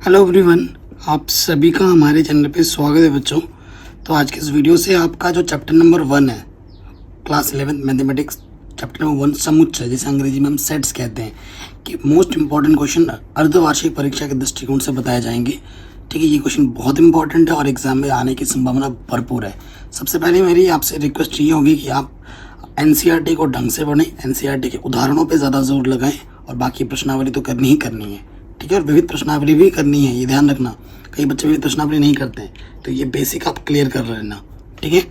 Hello everyone, आप सभी का हमारे चैनल पे स्वागत है बच्चों। तो आज के इस वीडियो से आपका जो चैप्टर नंबर 1 है, क्लास 11 मैथमेटिक्स चैप्टर नंबर 1 समुच्चय, जिसे अंग्रेजी में हम सेट्स कहते हैं, कि मोस्ट इंपॉर्टेंट क्वेश्चन अर्धवार्षिक परीक्षा के दृष्टिकोण से बताए जाएंगे। ठीक है, ये क्वेश्चन बहुत इंपॉर्टेंट है और एग्जाम में आने की संभावना भरपूर है। सबसे पहले मेरी आपसे रिक्वेस्ट ये होगी कि आप एनसीईआरटी को ढंग से पढ़ें, एनसीईआरटी के उदाहरणों पे ज़्यादा जोर लगाएं और बाकी प्रश्नावली तो करनी ही करनी है। ठीक है, और विविध प्रश्नावली भी करनी है, ये ध्यान रखना। कई बच्चे विविध प्रश्नावली नहीं करते हैं, तो ये बेसिक आप क्लियर कर लेना। ठीक है,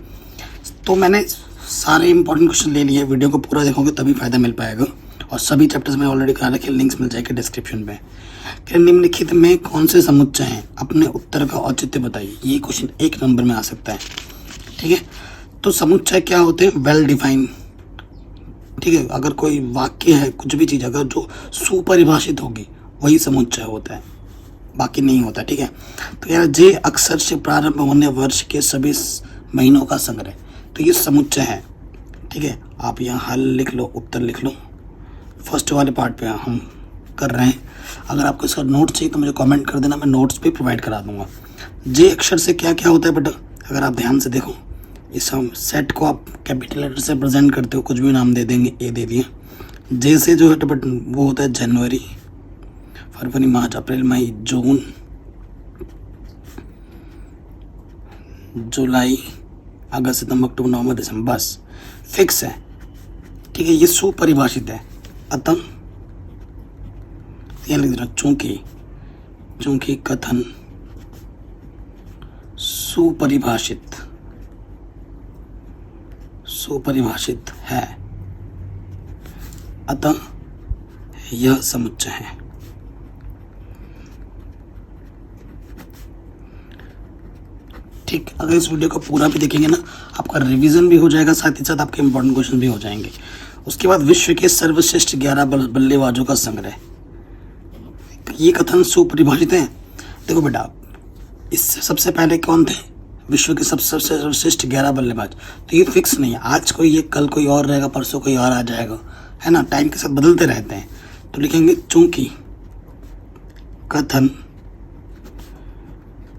तो मैंने सारे इंपॉर्टेंट क्वेश्चन ले लिए। वीडियो को पूरा देखोगे तभी फायदा मिल पाएगा। और सभी चैप्टर्स में ऑलरेडी करा रखे, लिंक्स मिल जाएंगे डिस्क्रिप्शन में। कि निम्नलिखित में कौन से समुच्चय हैं, अपने उत्तर का औचित्य बताइए। ये क्वेश्चन 1 नंबर में आ सकता है। ठीक है, तो समुच्चय क्या होते हैं? Well define. ठीक है, अगर कोई वाक्य है, कुछ भी चीज़ अगर जो सुपरिभाषित होगी वही समुच्चय होता है, बाकी नहीं होता। ठीक है, तो यार जे अक्षर से प्रारंभ होने वर्ष के सभी महीनों का संग्रह, तो ये समुच्चय है। ठीक है, आप यहाँ हल लिख लो, उत्तर लिख लो। फर्स्ट वाले पार्ट पे हम कर रहे हैं। अगर आपको इसका नोट्स चाहिए तो मुझे कमेंट कर देना, मैं नोट्स भी प्रोवाइड करा दूंगा। जे अक्षर से क्या क्या होता है बेटा, अगर आप ध्यान से देखो, इस हम सेट को आप कैपिटल लेटर से प्रेजेंट करते हो, कुछ भी नाम दे देंगे, ए दे दिए। जे से जो है बट वो होता है जनवरी, फरवरी, मार्च, अप्रैल, मई, जून, जुलाई, अगस्त, सितंबर, अक्टूबर, नवंबर, दिसंबर, बस फिक्स है। ठीक है, ये सुपरिभाषित है। अतः यहाँ लिख देना चूंकि कथन सुपरिभाषित है, अतः यह समुच्चय है। ठीक, अगर इस वीडियो को पूरा भी देखेंगे ना, आपका रिवीजन भी हो जाएगा, साथ ही साथ आपके इंपॉर्टेंट क्वेश्चन भी हो जाएंगे। उसके बाद विश्व के सर्वश्रेष्ठ 11 बल्लेबाजों का संग्रह, ये कथन सुपरिभाषित है। देखो बेटा, इससे सबसे पहले कौन थे? विश्व के सबसे सर्वश्रेष्ठ 11 बल्लेबाज। तो ये फिक्स नहीं है, आज कोई ये, कल कोई और रहेगा, परसों कोई और आ जाएगा, है ना, टाइम के साथ बदलते रहते हैं। तो लिखेंगे चूंकि कथन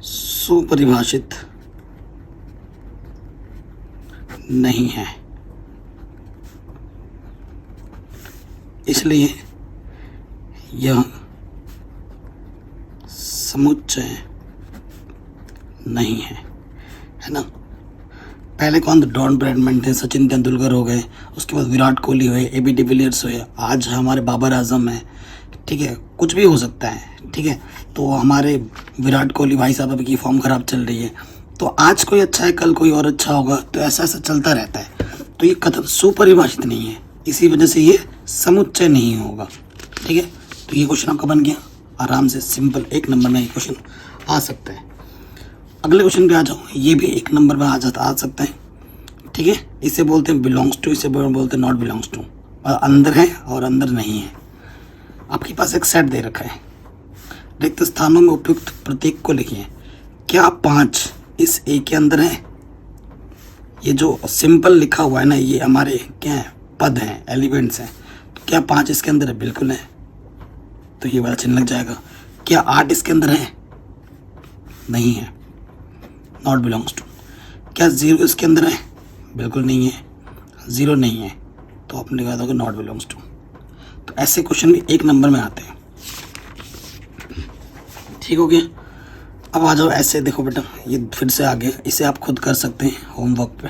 सुपरिभाषित नहीं है, इसलिए यह समुच्चय नहीं है ना। पहले कौन थे? डॉन ब्रैडमैन थे, सचिन तेंदुलकर हो गए, उसके बाद विराट कोहली हुए, एबी डिविलियर्स हुए, आज हमारे बाबर आजम है। ठीक है, कुछ भी हो सकता है। ठीक है, तो हमारे विराट कोहली भाई साहब अभी की फॉर्म खराब चल रही है, तो आज कोई अच्छा है, कल कोई और अच्छा होगा, तो ऐसा ऐसा चलता रहता है। तो ये कथन सुपरिभाषित नहीं है, इसी वजह से ये समुच्चय नहीं होगा। ठीक है, तो ये क्वेश्चन आपका बन गया आराम से, सिंपल 1 नंबर में ये क्वेश्चन आ सकता है। अगले क्वेश्चन पे आ जाओ, ये भी 1 नंबर में आ सकता है। ठीक है, इसे बोलते हैं बिलोंग्स टू, इसे बोलते हैं नॉट बिलोंग्स टू। अंदर है और अंदर नहीं है। आपके पास एक सेट दे रखा है, रिक्त स्थानों में उपयुक्त प्रतीक को लिखिए। क्या 5 इस ए के अंदर है? ये जो सिंपल लिखा हुआ है ना, ये हमारे क्या है? पद हैं, एलिमेंट्स हैं। तो क्या 5 इसके अंदर है? बिल्कुल है, तो ये वाला चिन्ह लग जाएगा। क्या 8 इसके अंदर है? नहीं है, नॉट बिलोंग्स टू। क्या 0 इसके अंदर है? बिल्कुल नहीं है, 0 नहीं है, तो आपने कहा था नॉट बिलोंग्स टू। तो ऐसे क्वेश्चन भी 1 नंबर में आते हैं। ठीक हो गया, अब आ जाओ ऐसे। देखो बेटा, ये फिर से आ गया, इसे आप खुद कर सकते हैं होमवर्क पे।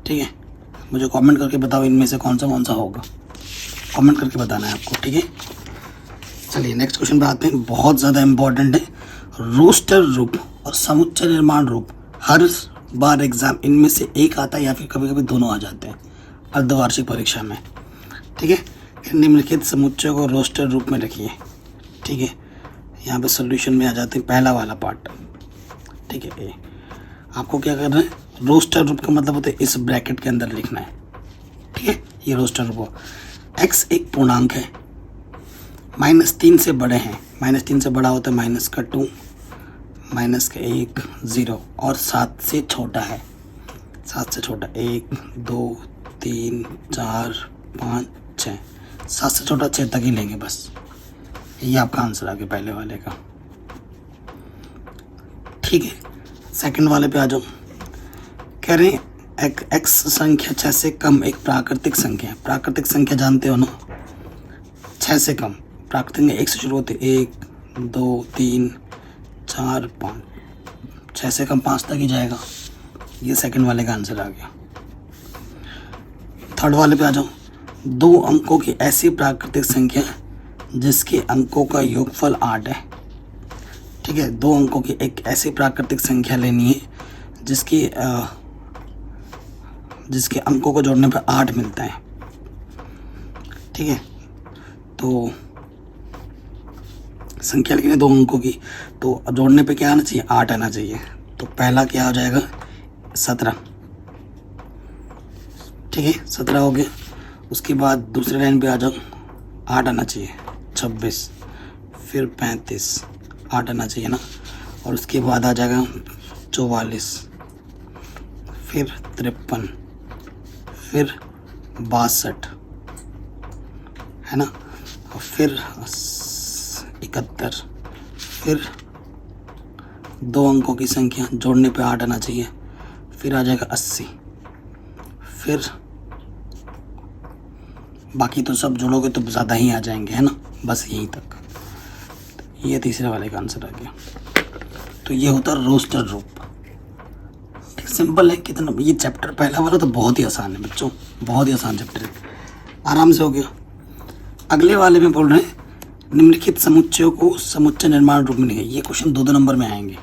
ठीक है, मुझे कमेंट करके बताओ इनमें से कौन सा होगा, कमेंट करके बताना है आपको। ठीक है, चलिए नेक्स्ट क्वेश्चन पे आते हैं, बहुत ज़्यादा इंपॉर्टेंट है। रोस्टर रूप और समुच्चय निर्माण रूप, हर बार एग्जाम इनमें से एक आता है या फिर कभी कभी दोनों आ जाते हैं अर्धवार्षिक परीक्षा में। ठीक है, निम्नलिखित समुच्चय को रोस्टर रूप में रखिए। ठीक है, यहाँ पे सॉल्यूशन में आ जाते हैं, पहला वाला पार्ट। ठीक है, आपको क्या करना है? रोस्टर रूप का मतलब होता है इस ब्रैकेट के अंदर लिखना है। ठीक है, ये रोस्टर रूप। x एक पूर्णांक है, -3 से बड़े हैं, -3 से बड़ा होता है -2, -1, 0, और 7 से छोटा है, 7 से छोटा 1, 2, 3, 4, 5, 6, 7 से छोटा 6 तक ही लेंगे बस। ये आपका आंसर आ गया पहले वाले का। ठीक है, सेकंड वाले पे आ जाओ। कह रहे हैं एक्स संख्या 6 से कम एक प्राकृतिक संख्या है। प्राकृतिक संख्या जानते हो ना, 6 से कम प्राकृतिक एक से शुरू होते, 1 2 3 4 5, 6 से कम 5 तक ही जाएगा। ये सेकंड वाले का आंसर आ गया। थर्ड वाले पे आ जाओ। 2 अंकों की ऐसी प्राकृतिक संख्या जिसके अंकों का योगफल 8 है। ठीक है, 2 अंकों की एक ऐसी प्राकृतिक संख्या लेनी है जिसके अंकों को जोड़ने पर 8 मिलता है। ठीक है, तो संख्या लिखनी है 2 अंकों की, तो जोड़ने पे क्या आना चाहिए, 8 आना चाहिए। तो पहला क्या हो जाएगा, 17। ठीक है, 17 हो गया। उसके बाद दूसरे लाइन पे आ जाओ, 8 आना चाहिए, 26, फिर 35, 8 आना चाहिए ना। और उसके बाद आ जाएगा 44, फिर 53, फिर 62 है ना, और फिर 71, फिर 2 अंकों की संख्या जोड़ने पे 8 आना चाहिए, फिर आ जाएगा 80, फिर बाकी तो सब जोड़ोगे तो ज़्यादा ही आ जाएंगे, है ना, बस यहीं तक। ये तीसरे वाले का आंसर आ गया। तो ये होता है रोस्टर रूप। सिंपल है कितना, ये चैप्टर पहला वाला तो बहुत ही आसान है बच्चों, बहुत ही आसान चैप्टर है, आराम से हो गया। अगले वाले में बोल रहे हैं निम्नलिखित समुच्चयों को समुच्चय निर्माण रूप में लिखें। ये क्वेश्चन 2 नंबर में आएंगे।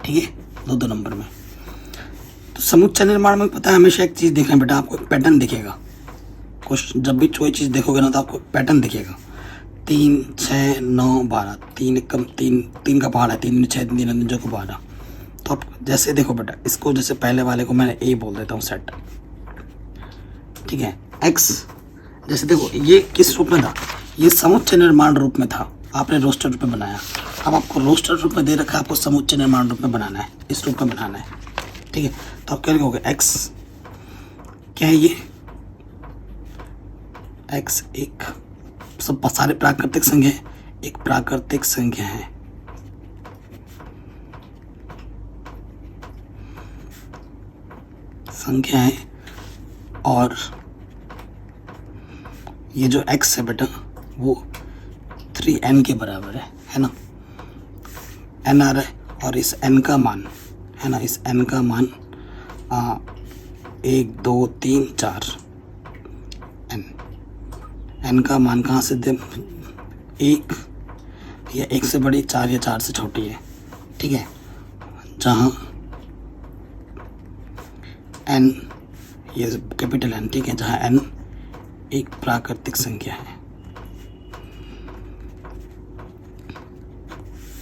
ठीक है, 2 नंबर में। तो समुच्चय निर्माण में पता है हमेशा एक चीज़ देखना बेटा, आपको पैटर्न दिखेगा। क्वेश्चन जब भी कोई चीज़ देखोगे ना तो आपको पैटर्न दिखेगा। 3 6 9 12, 3 कम 3 का पहाड़ है, 3 6 3 जो को 12। तो आप जैसे देखो बेटा, इसको जैसे पहले वाले को मैंने ए बोल देता हूँ, सेट। ठीक है, एक्स जैसे देखो ये किस रूप में था, ये समुच्चय निर्माण रूप में था, आपने रोस्टर रूप में बनाया। अब आपको रोस्टर रूप में दे रखा है, आपको समुच्चय निर्माण रूप में बनाना है, इस रूप में बनाना है। ठीक है, तो आप क्या लिखोगे, एक्स क्या है ये, एक्स एक सब सारे प्राकृतिक संख्या है, एक प्राकृतिक संख्या है। संख्या है और ये जो x है बेटा वो 3n के बराबर है ना, n आ रहा है और इस n का मान है ना, इस n का मान 1 2 3 4 n का मान कहाँ से दे, 1 या 1 से बड़ी, 4 या 4 से छोटी है। ठीक है, जहाँ n ये कैपिटल N, ठीक है, जहाँ n एक प्राकृतिक संख्या है।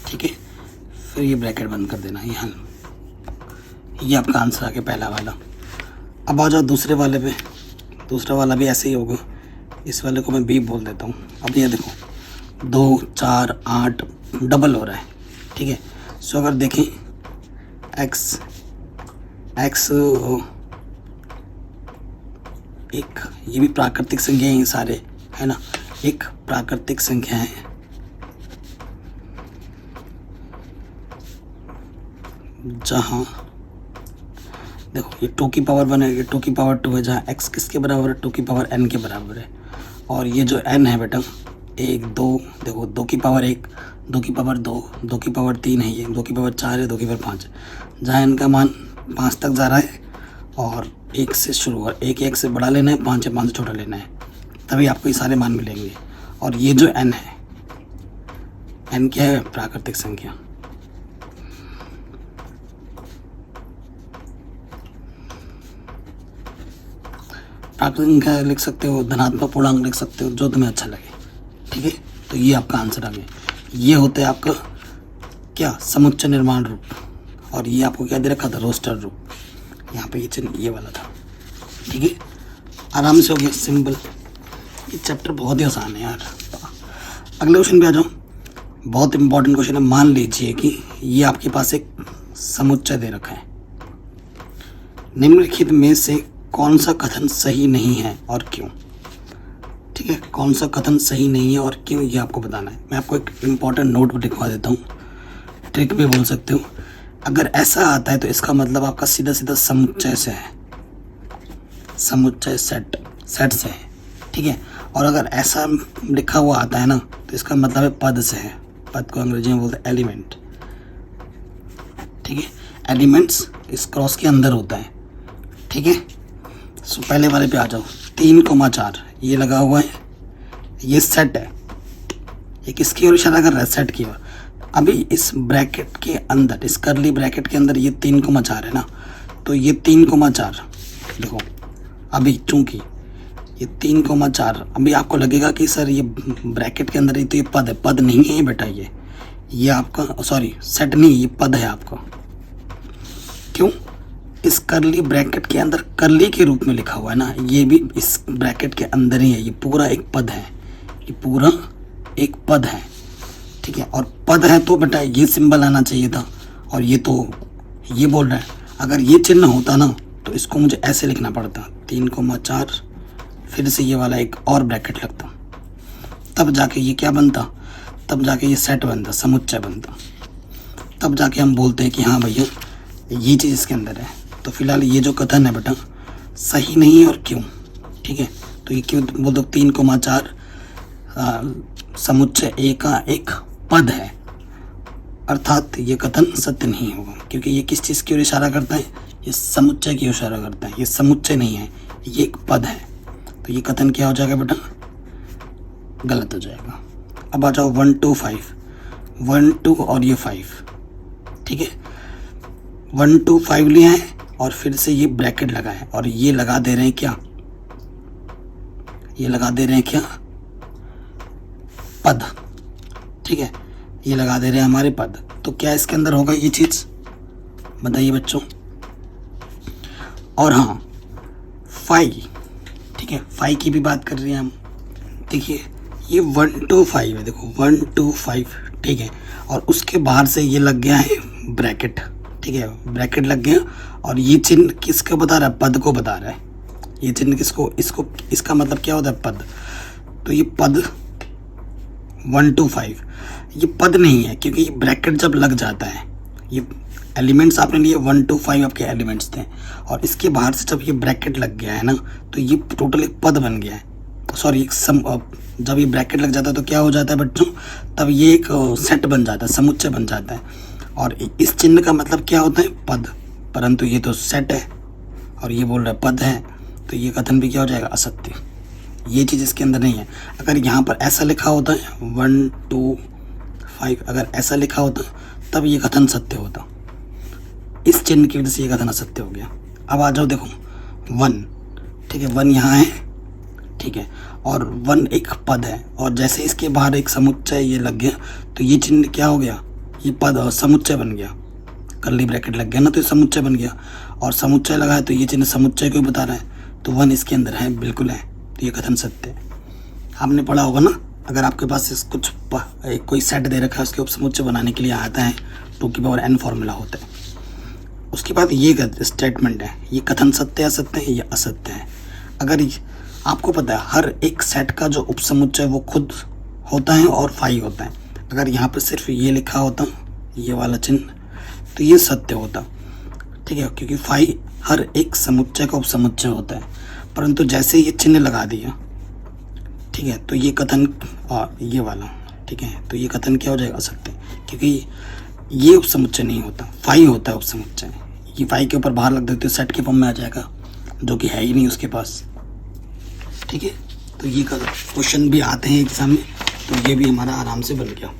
ठीक है, फिर ये ब्रैकेट बंद कर देना, ये आपका आंसर आ गया पहला वाला। अब आ जाओ दूसरे वाले पे। दूसरा वाला भी ऐसे ही होगा, इस वाले को मैं B बोल देता हूँ। अब ये देखो 2 4 8 डबल हो रहा है। ठीक है, सो अगर देखें x एक, ये भी प्राकृतिक संख्या है सारे, है ना, एक प्राकृतिक संख्या है जहाँ देखो ये 2 की पावर 1 है, ये 2 की पावर 2 है, जहाँ x किसके बराबर है, 2 की पावर n के बराबर है। और ये जो n है बेटा 1 2, देखो 2 की पावर 1, 2 की पावर 2, 2 की पावर 3 है, ये 2 की पावर 4 है, 2 की पावर 5 है, जहाँ n का मान 5 तक जा रहा है और 1 से शुरू और 1 से बड़ा लेना है, 5 से छोटा लेना है, तभी आपको ये सारे मान मिलेंगे। और ये जो n है, n क्या है, प्राकृतिक संख्या। प्राकृतिक संख्या लिख सकते हो, धनात्मक पूर्णांक लिख सकते हो, जो तुम्हें अच्छा लगे। ठीक है, तो ये आपका आंसर आ गया। ये होता है आपका क्या, समुच्चय निर्माण रूप। और ये आपको क्या दे रखा था, रोस्टर रूप। यहाँ पे ये चिन्ह ये वाला था। ठीक है, आराम से हो गया, सिंपल। ये चैप्टर बहुत ही आसान है यार। अगले क्वेश्चन पे आ जाओ, बहुत इंपॉर्टेंट क्वेश्चन है। मान लीजिए कि ये आपके पास एक समुच्चय दे रखा है, निम्नलिखित में से कौन सा कथन सही नहीं है और क्यों। ठीक है, कौन सा कथन सही नहीं है और क्यों, ये आपको बताना है। मैं आपको एक इम्पॉर्टेंट नोट लिखवा देता हूँ, ट्रिक भी बोल सकते हो। अगर ऐसा आता है तो इसका मतलब आपका सीधा सीधा समुच्चय से है, समुच्चय सेट से है, ठीक है। और अगर ऐसा लिखा हुआ आता है ना तो इसका मतलब है पद से है। पद को अंग्रेजी में बोलते हैं एलिमेंट, ठीक है। एलिमेंट्स इस क्रॉस के अंदर होता है, ठीक है। सो पहले वाले पे आ जाओ। 3,4 ये लगा हुआ है, ये सेट है, ये किसकी ओर इशारा कर रहा है, सेट की ओर। अभी इस ब्रैकेट के अंदर, इस करली ब्रैकेट के अंदर ये 3,4 है ना, तो ये 3,4 देखो, अभी चूंकि ये 3,4, अभी आपको लगेगा कि सर ये ब्रैकेट के अंदर ही तो ये पद है। पद नहीं है बेटा, ये आपका सॉरी सेट नहीं, ये पद है आपका। क्यों, इस करली ब्रैकेट के अंदर करली के रूप में लिखा हुआ है ना, ये भी इस ब्रैकेट के अंदर ही है। ये पूरा एक पद है, ये पूरा एक पद है, ठीक है। और पद है तो बेटा ये सिंबल आना चाहिए था, और ये तो ये बोल रहा है। अगर ये चिन्ह होता ना तो इसको मुझे ऐसे लिखना पड़ता, 3,4 फिर से ये वाला एक और ब्रैकेट लगता, तब जाके ये क्या बनता, तब जाके ये सेट बनता, समुच्चय बनता। तब जाके हम बोलते हैं कि हाँ भैया ये चीज़ इसके अंदर है। तो फिलहाल ये जो कथन है बेटा सही नहीं है, और क्यों, ठीक है। तो ये क्यों बोल दो, 3,4 समुच्चय ए का एक पद है, अर्थात ये कथन सत्य नहीं होगा। क्योंकि ये किस चीज़ की ओर इशारा करता है, ये समुच्चय की ओर इशारा करता है। ये समुच्चय नहीं है, ये एक पद है। तो ये कथन क्या हो जाएगा बेटा, गलत हो जाएगा। अब आ जाओ 1, 2, 5, 1, 2 और ये 5, ठीक है। 1, 2, 5 लिया है और फिर से ये ब्रैकेट लगा है, और ये लगा दे रहे हैं क्या, ये लगा दे रहे हैं क्या, पद, ठीक है। ये लगा दे रहे हैं हमारे पद। तो क्या इसके अंदर होगा ये चीज़, बताइए बच्चों। और हाँ 5, ठीक है, 5 की भी बात कर रहे हैं हम। देखिए ये 1, 2, 5 है, देखो 1, 2, 5, ठीक है। और उसके बाहर से ये लग गया है ब्रैकेट, ठीक है, ब्रैकेट लग गया। और ये चिन्ह किसको बता रहा है, पद को बता रहा है। ये चिन्ह किसको, इसको, इसका मतलब क्या होता है, पद। तो ये पद 1, 2, 5 ये पद नहीं है, क्योंकि ये ब्रैकेट जब लग जाता है, ये एलिमेंट्स आपने लिए 1, 2, 5 आपके एलिमेंट्स थे, और इसके बाहर से जब ये ब्रैकेट लग गया है ना तो ये टोटल एक पद बन गया है। सॉरी जब ये ब्रैकेट लग जाता है तो क्या हो जाता है बच्चों, तब ये एक सेट बन जाता है, समुच्चय बन जाता है। और इस चिन्ह का मतलब क्या होता है, पद। परंतु ये तो सेट है और ये बोल रहा है पद है, तो ये कथन भी क्या हो जाएगा, असत्य। ये चीज़ इसके अंदर नहीं है। अगर यहाँ पर ऐसा लिखा होता है 1, 2, 5, अगर ऐसा लिखा होता तब ये कथन सत्य होता। इस चिन्ह की वजह से ये कथन असत्य हो गया। अब आ जाओ, देखो 1, ठीक है, 1 यहाँ है, ठीक है, और 1 एक पद है, और जैसे इसके बाहर एक समुच्चय ये लग गया तो ये चिन्ह क्या हो गया, ये पद और समुच्चय बन गया। कर्ली ब्रैकेट लग गया ना तो ये समुच्चय बन गया, और समुच्चय लगा है तो ये चिन्ह समुच्चय को ही बता रहा है। तो 1 इसके अंदर है, बिल्कुल है, तो ये कथन सत्य है। आपने पढ़ा होगा ना, अगर आपके पास कुछ कोई सेट दे रखा है, उसके उपसमुच्चय बनाने के लिए आता है 2 की पावर n फॉर्मूला होता है। उसके बाद ये स्टेटमेंट है, ये कथन सत्य है, असत्य है, ये असत्य है। अगर आपको पता है हर एक सेट का जो उपसमुच्चय वो खुद होता है और फाई होता है। अगर यहाँ पर सिर्फ ये लिखा होता, ये वाला चिन्ह, तो ये सत्य होता, ठीक है, क्योंकि फाई हर एक समुच्चय का उपसमुच्चय होता है। परंतु जैसे ये चिन्ह लगा दिया, ठीक है, तो ये कथन, और ये वाला, ठीक है, तो ये कथन क्या हो जाएगा, असत्य, क्योंकि ये उपसमुच्चय नहीं होता, फाई होता है उपसमुच्चय। ये फाई के ऊपर बाहर लग देते हो, सेट के फॉर्म में आ जाएगा, जो कि है ही नहीं उसके पास, ठीक है। तो ये क्वेश्चन भी आते हैं एग्जाम में, तो ये भी हमारा आराम से बन गया।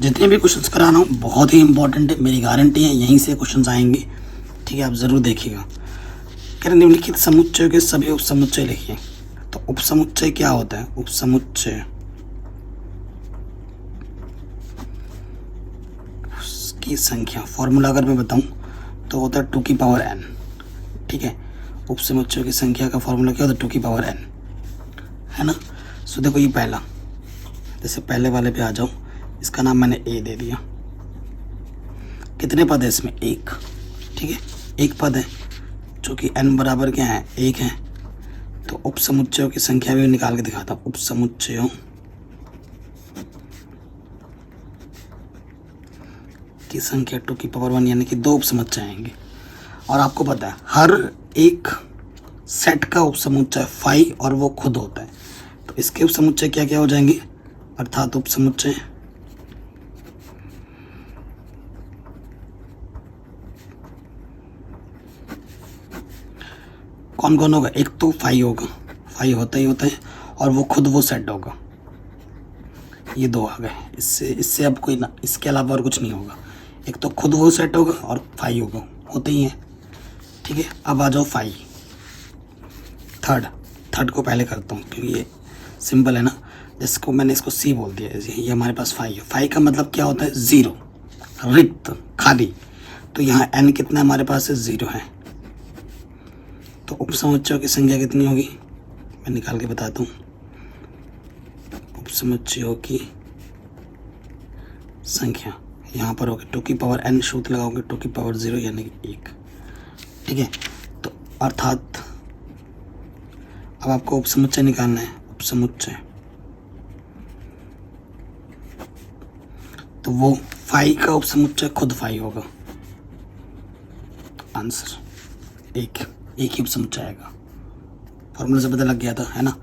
जितने भी क्वेश्चंस करा रहा हूँ बहुत ही इंपॉर्टेंट है, मेरी गारंटी है यहीं से क्वेश्चंस आएंगे, ठीक है, आप ज़रूर देखिएगा। कह रहे निम्नलिखित समुच्चय के सभी उपसमुच्चय लिखिए। तो उपसमुच्चय क्या होता है, उपसमुच्चय की संख्या, फॉर्मूला अगर मैं बताऊं तो होता है 2 की पावर n, ठीक है। उपसमुच्चय की संख्या का फॉर्मूला क्या होता है, 2 की पावर n, है ना। सो देखो ये पहला, जैसे पहले वाले पे आ जाओ, इसका नाम मैंने a दे दिया। कितने पद है इसमें, 1, ठीक है, एक पद है, जो कि n बराबर क्या है, 1 है। तो उपसमुच्चयों की संख्या भी निकाल के दिखाता हूँ। उपसमुच्चयों की संख्या 2 की पावर 1 यानी कि 2 उपसमुच्चय आएंगे। और आपको पता है हर एक सेट का उपसमुच्चय फाई और वो खुद होता है। तो इसके उपसमुच्चय क्या क्या हो जाएंगे, अर्थात उपसमुच्चय कौन कौन होगा, एक तो फाई होगा, फाई होता ही होता है, और वो खुद वो सेट होगा। ये दो आ गए, इससे अब कोई ना, इसके अलावा और कुछ नहीं होगा। एक तो खुद वो सेट होगा और फाई होगा, होते ही हैं। ठीक है, अब आ जाओ फाई। थर्ड को पहले करता हूँ क्योंकि ये सिंपल है ना, जिसको मैंने इसको सी बोल दिया। ये हमारे पास फाई है। फाई का मतलब क्या होता है, ज़ीरो, रिक्त, खाली। तो यहाँ एन कितना हमारे पास है, 0 है। तो उपसमुच्चयों की संख्या कितनी होगी, मैं निकाल के बताता हूँ। उपसमुच्चयों की संख्या यहाँ पर होगी 2 की पावर n, सूत्र लगाओगे 2 की पावर 0 यानी कि 1। ठीक है, तो अर्थात अब आपको उपसमुच्चय निकालना है। उपसमुच्चय तो वो फाई का उपसमुच्चय खुद फाई होगा। आंसर एक ही उपसमुच्चय आएगा। फॉर्मूला से पता लग गया था, है ना।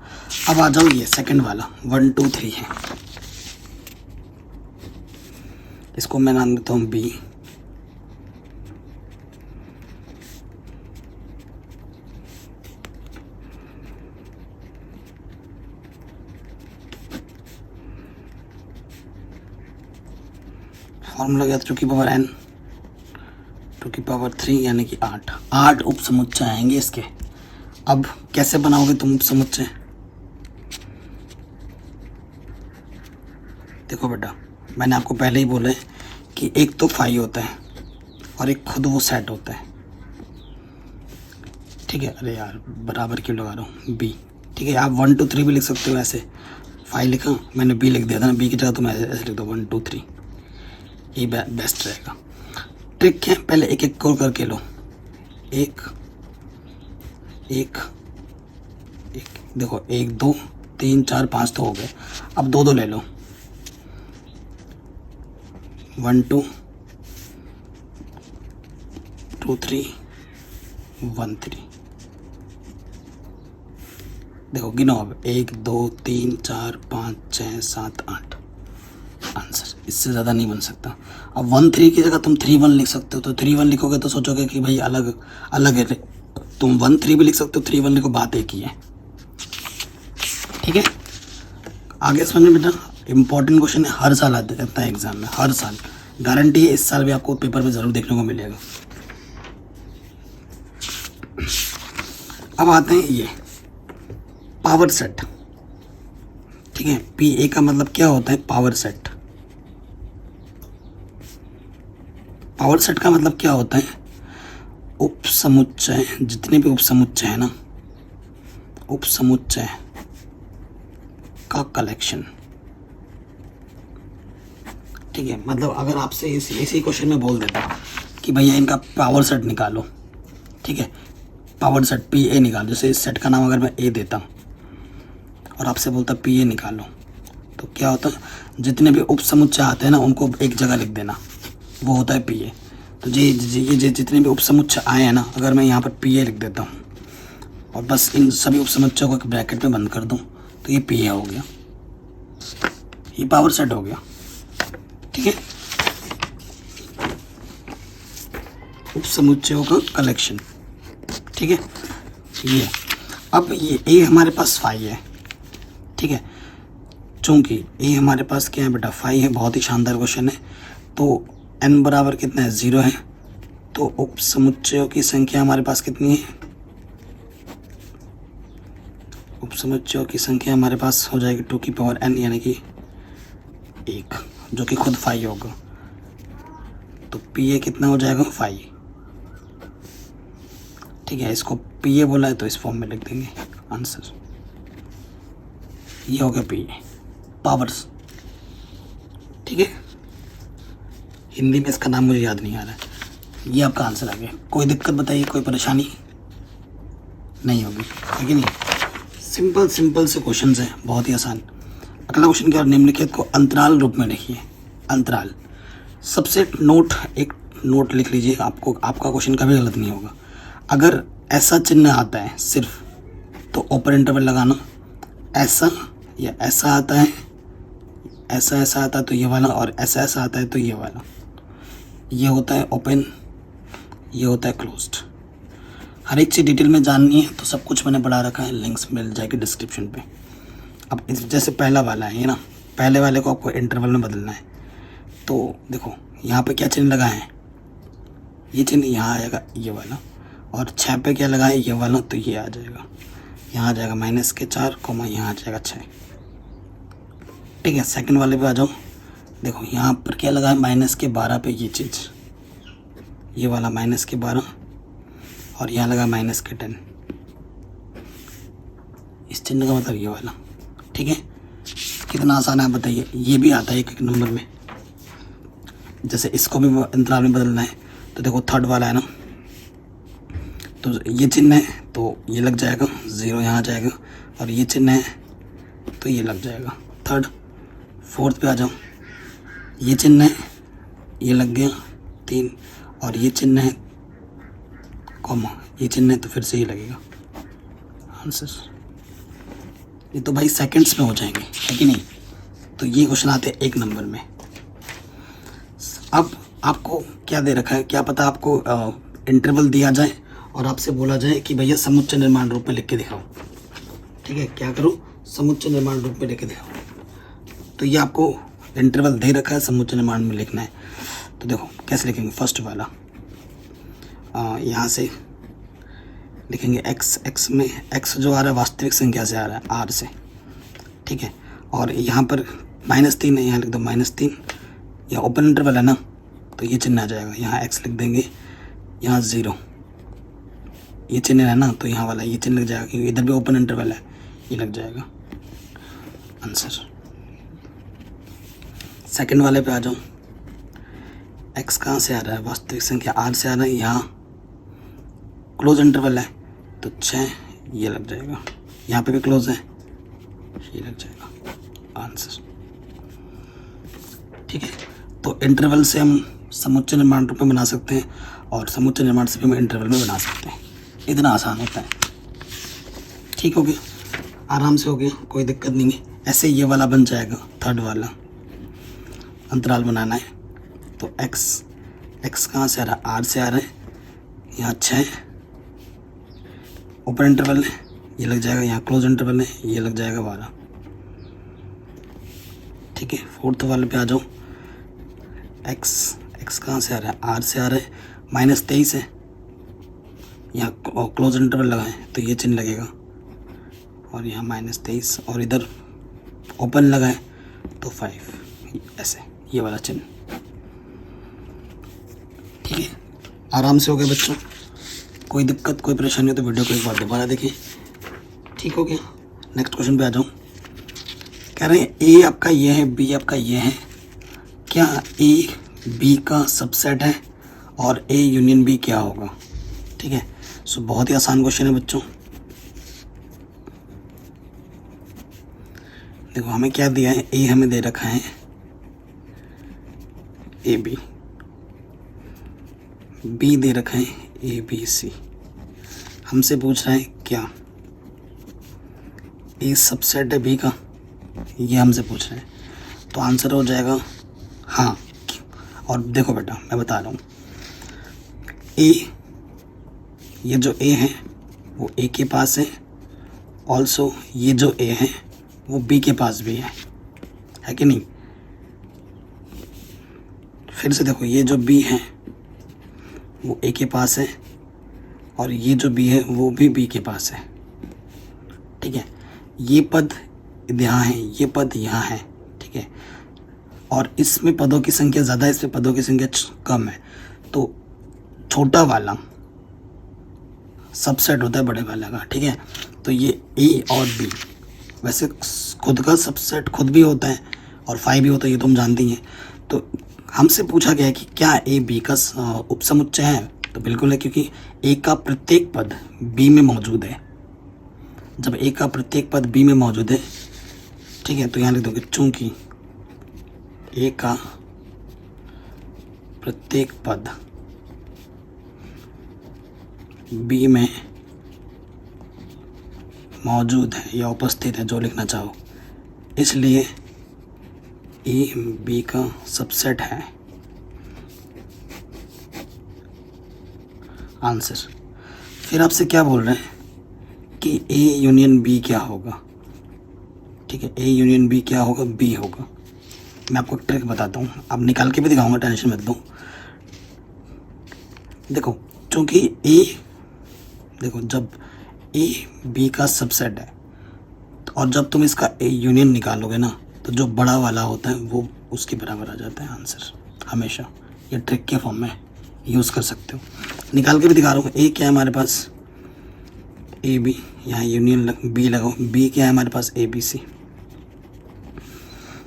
अब आ जाओ ये सेकंड वाला 1 2 3 है। इसको मैं नाम देता हूँ बी। फॉर्मूला क्या था, 2 की पावर n, 2 की पावर 3 यानी कि 8 उपसमुच्चय आएंगे इसके। अब कैसे बनाओगे तुम उपसमुच्चय, देखो बेटा, मैंने आपको पहले ही बोला है कि एक तो फाई होता है और एक खुद वो सेट होता है। ठीक है, अरे यार बराबर क्यों लगा रहा हूँ, बी। ठीक है, आप 1 2 3 भी लिख सकते हो। ऐसे फाई लिखा, मैंने बी लिख दिया था ना, बी की जगह तुम ऐसे लिख दो 1 2 3, ये बेस्ट रहेगा। ट्रिक है, पहले एक एक को करके लो। एक एक एक, देखो 1 2 3 4 5 तो हो गए। अब 2 2 ले लो, 1 2 2 3 1 3। देखो गिनो अब, 1 2 3 4 5 6 7 8। आंसर इससे ज़्यादा नहीं बन सकता। अब 1 3 की जगह तुम 3 1 लिख सकते हो। तो 3 1 लिखोगे तो सोचोगे कि भाई अलग अलग है। तुम 1 3 भी लिख सकते हो, 3 1 लिखो, बात एक ही है। ठीक है, आगे समझ में बेटा। इंपॉर्टेंट क्वेश्चन है, हर साल आता है एग्जाम में, हर साल। गारंटी है इस साल भी आपको पेपर में ज़रूर देखने को मिलेगा। अब आते हैं ये पावर सेट। ठीक है, पी ए का मतलब क्या होता है, पावर सेट। पावर सेट का मतलब क्या होता है, उपसमुच्चय, जितने भी उपसमुच्चय है ना, उपसमुच्चय का कलेक्शन। ठीक है, मतलब अगर आपसे इसी क्वेश्चन में बोल देता कि भैया इनका पावर सेट निकालो। ठीक है, पावर सेट पी ए निकालो, जैसे इस सेट का नाम अगर मैं ए देता हूँ और आपसे बोलता पी ए निकालो, तो क्या होता है, जितने भी उपसमुच्चय आते हैं ना उनको एक जगह लिख देना, वो होता है पी ए। तो ये जितने भी उपसमुच्चय आए हैं ना, अगर मैं यहाँ पर पी ए लिख देता हूँ और बस इन सभी उपसमुच्चयों को एक ब्रैकेट में बंद कर दूँ, तो ये पी ए हो गया, ये पावर सेट हो गया। ठीक है, उपसमुच्चयों का कलेक्शन। ठीक है, ये अब ये ए हमारे पास फाई है। ठीक है, चूंकि ए हमारे पास क्या है बेटा, फाई है। बहुत ही शानदार क्वेश्चन है। तो n बराबर कितना है, 0 है। तो उपसमुच्चयों की संख्या हमारे पास कितनी है, उपसमुच्चयों की संख्या हमारे पास हो जाएगी 2 की पावर n यानी कि 1, जो कि खुद फाई होगा। तो पी ए कितना हो जाएगा, फाई। ठीक है, इसको पी ए बोला है तो इस फॉर्म में लिख देंगे। आंसर ये हो गया पी ए, पावर्स। ठीक है, हिंदी में इसका नाम मुझे याद नहीं आ रहा है। ये आपका आंसर आ गया। कोई दिक्कत बताइए, कोई परेशानी नहीं होगी, है कि नहीं। सिंपल सिंपल से क्वेश्चन है, बहुत ही आसान। अगला क्वेश्चन क्या, निम्नलिखित को अंतराल रूप में लिखिए। अंतराल सबसे एक नोट लिख लीजिए, आपका क्वेश्चन कभी गलत नहीं होगा। अगर ऐसा चिन्ह आता है सिर्फ तो ओपन इंटरवल लगाना, ऐसा या ऐसा आता है, ऐसा ऐसा आता है तो ये वाला, और ऐसा ऐसा आता है तो ये वाला, ये होता है ओपन, ये होता है क्लोज्ड। हर एक चीज़ डिटेल में जाननी है तो सब कुछ मैंने बढ़ा रखा है, लिंक्स मिल जाएगी डिस्क्रिप्शन पे। अब जैसे पहला वाला है ना, पहले वाले को आपको इंटरवल में बदलना है। तो देखो यहाँ पे क्या चिन्ह लगा है, ये चिन्ह यहाँ आएगा ये वाला, और 6 पे क्या लगा है ये वाला, तो ये आ जाएगा, यहाँ आ जाएगा -4, यहाँ आ जाएगा 6। ठीक है, सेकंड वाले पे आ जाओ। देखो यहाँ पर क्या लगा है -12 पे ये चीज़, ये वाला -12, और यहाँ लगा -10। इस चिन्ह का मतलब ये वाला। ठीक है, कितना आसान है बताइए। ये भी आता है एक नंबर में। जैसे इसको भी अंतराल में बदलना है तो देखो थर्ड वाला है ना, तो ये चिन्ह है तो ये लग जाएगा 0, यहाँ आ जाएगा, और ये चिन्ह है तो ये लग जाएगा थर्ड। फोर्थ पे आ जाओ, ये चिन्ह है, ये लग गया 3, और ये चिन्ह है कॉमा, ये चिन्ह है तो फिर से ये लगेगा आंसर। ये तो भाई सेकंड्स में हो जाएंगे, है कि नहीं। तो ये क्वेश्चन आते हैं 1 नंबर में। अब आपको क्या दे रखा है, क्या पता आपको इंटरवल दिया जाए और आपसे बोला जाए कि भैया समुच्चय निर्माण रूप में लिख के दिखाओ। ठीक है, क्या करो, समुच्चय निर्माण रूप में लिख के दिखाओ। तो ये आपको इंटरवल दे रखा है, समुच्चय निर्माण में लिखना है। तो देखो कैसे लिखेंगे। फर्स्ट वाला यहाँ से लिखेंगे x में x जो आ रहा है वास्तविक संख्या से आ रहा है r से। ठीक है, और यहाँ पर -3 है, यहाँ लिख दो -3, या ओपन इंटरवल है ना तो ये चिन्ह आ जाएगा, यहाँ x लिख देंगे, यहाँ 0, ये चिन्ह है ना तो यहाँ वाला ये चिन्ह लग जाएगा, क्योंकि इधर भी ओपन इंटरवल है, ये लग जाएगा आंसर। सेकंड वाले पे आ जाओ। x कहाँ से आ रहा है, वास्तविक संख्या r से आ रहा है, यहाँ क्लोज इंटरवल है तो 6, ये लग जाएगा, यहाँ पे भी क्लोज है, ये लग जाएगा आंसर। ठीक है, तो इंटरवल से हम समुच्चय निर्माण रूप में बना सकते हैं, और समुच्चय निर्माण से भी हम इंटरवल में बना सकते हैं। इतना आसान होता है। ठीक हो गया, आराम से हो गया, कोई दिक्कत नहीं है। ऐसे ये वाला बन जाएगा, थर्ड वाला अंतराल बनाना है। तो x कहाँ से आ रहा है, r से आ रहा है, यहाँ 6 ओपन इंटरवल है, ये लग जाएगा, यहाँ क्लोज इंटरवल है, ये लग जाएगा 12। ठीक है, फोर्थ वाले पे आ जाओ। x कहाँ से आ रहा है, r से आ रहा है, -23 है, यहाँ क्लोज इंटरवल लगा है तो ये चिन्ह लगेगा, और यहाँ -23, और इधर ओपन लगा है तो 5, ऐसे ये वाला चिन्ह। ठीक है, आराम से हो गया बच्चों। कोई दिक्कत कोई परेशानी हो तो वीडियो को एक बार दोबारा देखिए। ठीक हो गया, नेक्स्ट क्वेश्चन पे आ जाऊँ। कह रहे हैं ए आपका ये है, बी आपका ये है, क्या ए बी का सबसेट है, और ए यूनियन बी क्या होगा। ठीक है, सो बहुत ही आसान क्वेश्चन है बच्चों। देखो हमें क्या दिया है, ए हमें दे रखा है ए बी दे रखा है ए बी सी। हमसे पूछ रहा है क्या ए सबसेट है बी का, ये हमसे पूछ रहे हैं। तो आंसर हो जाएगा हाँ। और देखो बेटा मैं बता रहा हूँ, ए, ये जो ए है वो ए के पास है, ऑल्सो ये जो ए है वो बी के पास भी है कि नहीं। फिर से देखो, ये जो बी है वो ए के पास है, और ये जो बी है वो भी बी के पास है। ठीक है, ये पद यहाँ है, ये पद यहाँ है। ठीक है, और इसमें पदों की संख्या ज़्यादा है, इसमें पदों की संख्या कम है। तो छोटा वाला सबसेट होता है बड़े वाले का। ठीक है, तो ये ए और बी, वैसे खुद का सबसेट खुद भी होता है और 5 भी होता है, ये तो हम जानते ही हैं। तो हमसे पूछा गया है कि क्या ए बी का उपसमुच्चय है, तो बिल्कुल है, क्योंकि ए का प्रत्येक पद बी में मौजूद है। जब ए का प्रत्येक पद बी में मौजूद है, ठीक है, तो यहाँ लिख दोगे चूंकि ए का प्रत्येक पद बी में मौजूद है या उपस्थित है, जो लिखना चाहो, इसलिए ए बी का सबसेट है। आंसर। फिर आपसे क्या बोल रहे हैं कि ए यूनियन बी क्या होगा, ठीक है, ए यूनियन बी क्या होगा, बी होगा। मैं आपको ट्रिक बताता हूँ, अब निकाल के भी दिखाऊंगा, टेंशन मत लो। देखो चूंकि ए, देखो जब ए बी का सबसेट है और जब तुम इसका ए यूनियन निकालोगे ना, तो जो बड़ा वाला होता है वो उसके बराबर आ जाता है आंसर हमेशा। ये ट्रिक के फॉर्म में यूज़ कर सकते हो। निकाल के भी दिखा रहा हूँ। ए क्या है हमारे पास, ए बी, यहाँ यूनियन बी लगाओ, बी क्या है हमारे पास, ए बी सी।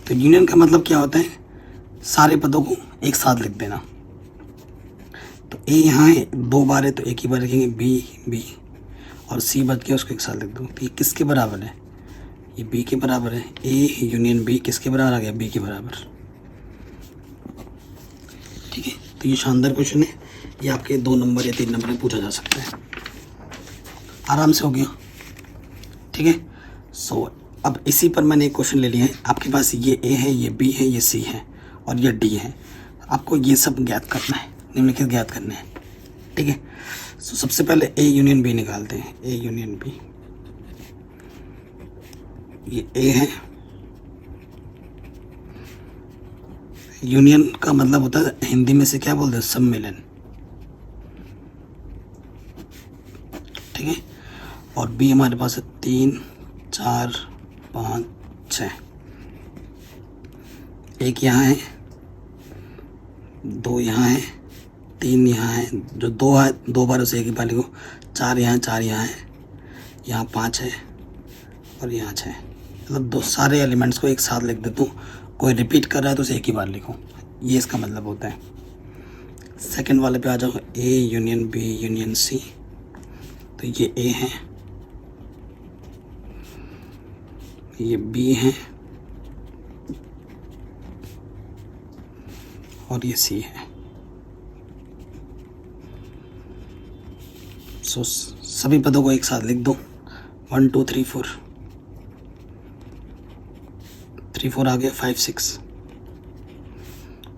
तो यूनियन का मतलब क्या होता है, सारे पदों को एक साथ लिख देना। तो ए यहाँ है, 2 बार है तो एक ही बार लिखेंगे, बी बी, और सी बच गया, उसको एक साथ लिख दो। तो ये किसके बराबर है, ये बी के बराबर है। ए यूनियन बी किसके बराबर आ गया, बी के बराबर, ठीक है। तो ये शानदार क्वेश्चन है, ये आपके 2 नंबर या 3 नंबर में पूछा जा सकता है, आराम से हो गया, ठीक है। सो अब इसी पर मैंने एक क्वेश्चन ले लिया है। आपके पास ये ए है, ये बी है, ये सी है और ये डी है। आपको ये सब ज्ञात करना है, निम्नलिखित ज्ञात करने हैं, ठीक है। सो सबसे पहले ए यूनियन बी निकालते हैं। ए यूनियन बी, ये ए है, यूनियन का मतलब होता है हिंदी में से क्या बोलते हैं, सम्मेलन, ठीक है। और बी हमारे पास है 3 4 5 6, एक यहाँ है, 2 यहाँ है, 3 यहाँ है, जो 2 है 2 बार उसे एक ही बार लिखो, 4 यहाँ, 4 यहाँ है, यहाँ 5 है और यहाँ 6, मतलब 2 सारे एलिमेंट्स को एक साथ लिख देता हूँ। कोई रिपीट कर रहा है तो उसे एक ही बार लिखो, ये इसका मतलब होता है। सेकंड वाले पे आ जाओ, A union B union C. तो ये ए है, ये बी है और ये सी है। सो सभी पदों को एक साथ लिख दो, 1 2 3 4, 3 4 आ गया, 5 6,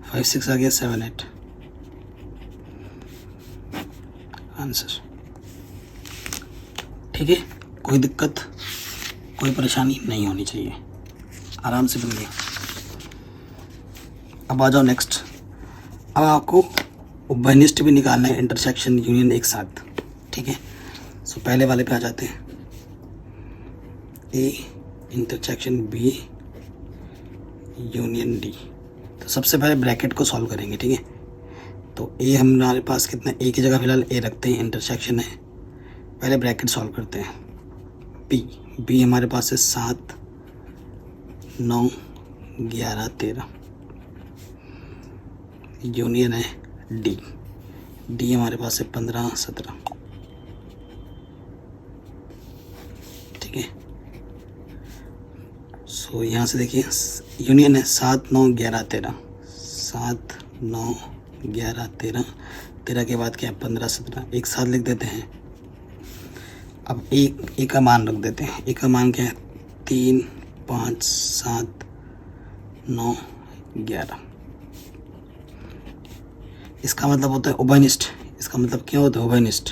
5 6 आ गया, 7 8, आंसर, ठीक है। कोई दिक्कत, कोई परेशानी नहीं होनी चाहिए, आराम से बन गया। अब आ जाओ नेक्स्ट। अब आपको उभयनिष्ठ भी निकालना है, इंटरसेक्शन यूनियन एक साथ, ठीक है। सो पहले वाले पे आ जाते हैं, A intersection B union D. तो सबसे पहले ब्रैकेट को सॉल्व करेंगे, ठीक है। तो ए हमारे पास कितना, ए की जगह फिलहाल ए रखते हैं, इंटरसेक्शन है, पहले ब्रैकेट सॉल्व करते हैं। बी, बी हमारे पास है 7 9 11 13, यूनियन है डी, डी हमारे पास है 15 17, ठीक है। सो यहाँ से देखिए यूनियन है 7 9 11 13, 7 9 11 13, 13 के बाद क्या है 15 17, एक साथ लिख देते हैं। अब एक का मान रख देते हैं, एक का मान क्या है 3 5 7 9 11। इसका मतलब होता है उभयनिष्ठ। इसका मतलब क्या होता है उभयनिष्ठ,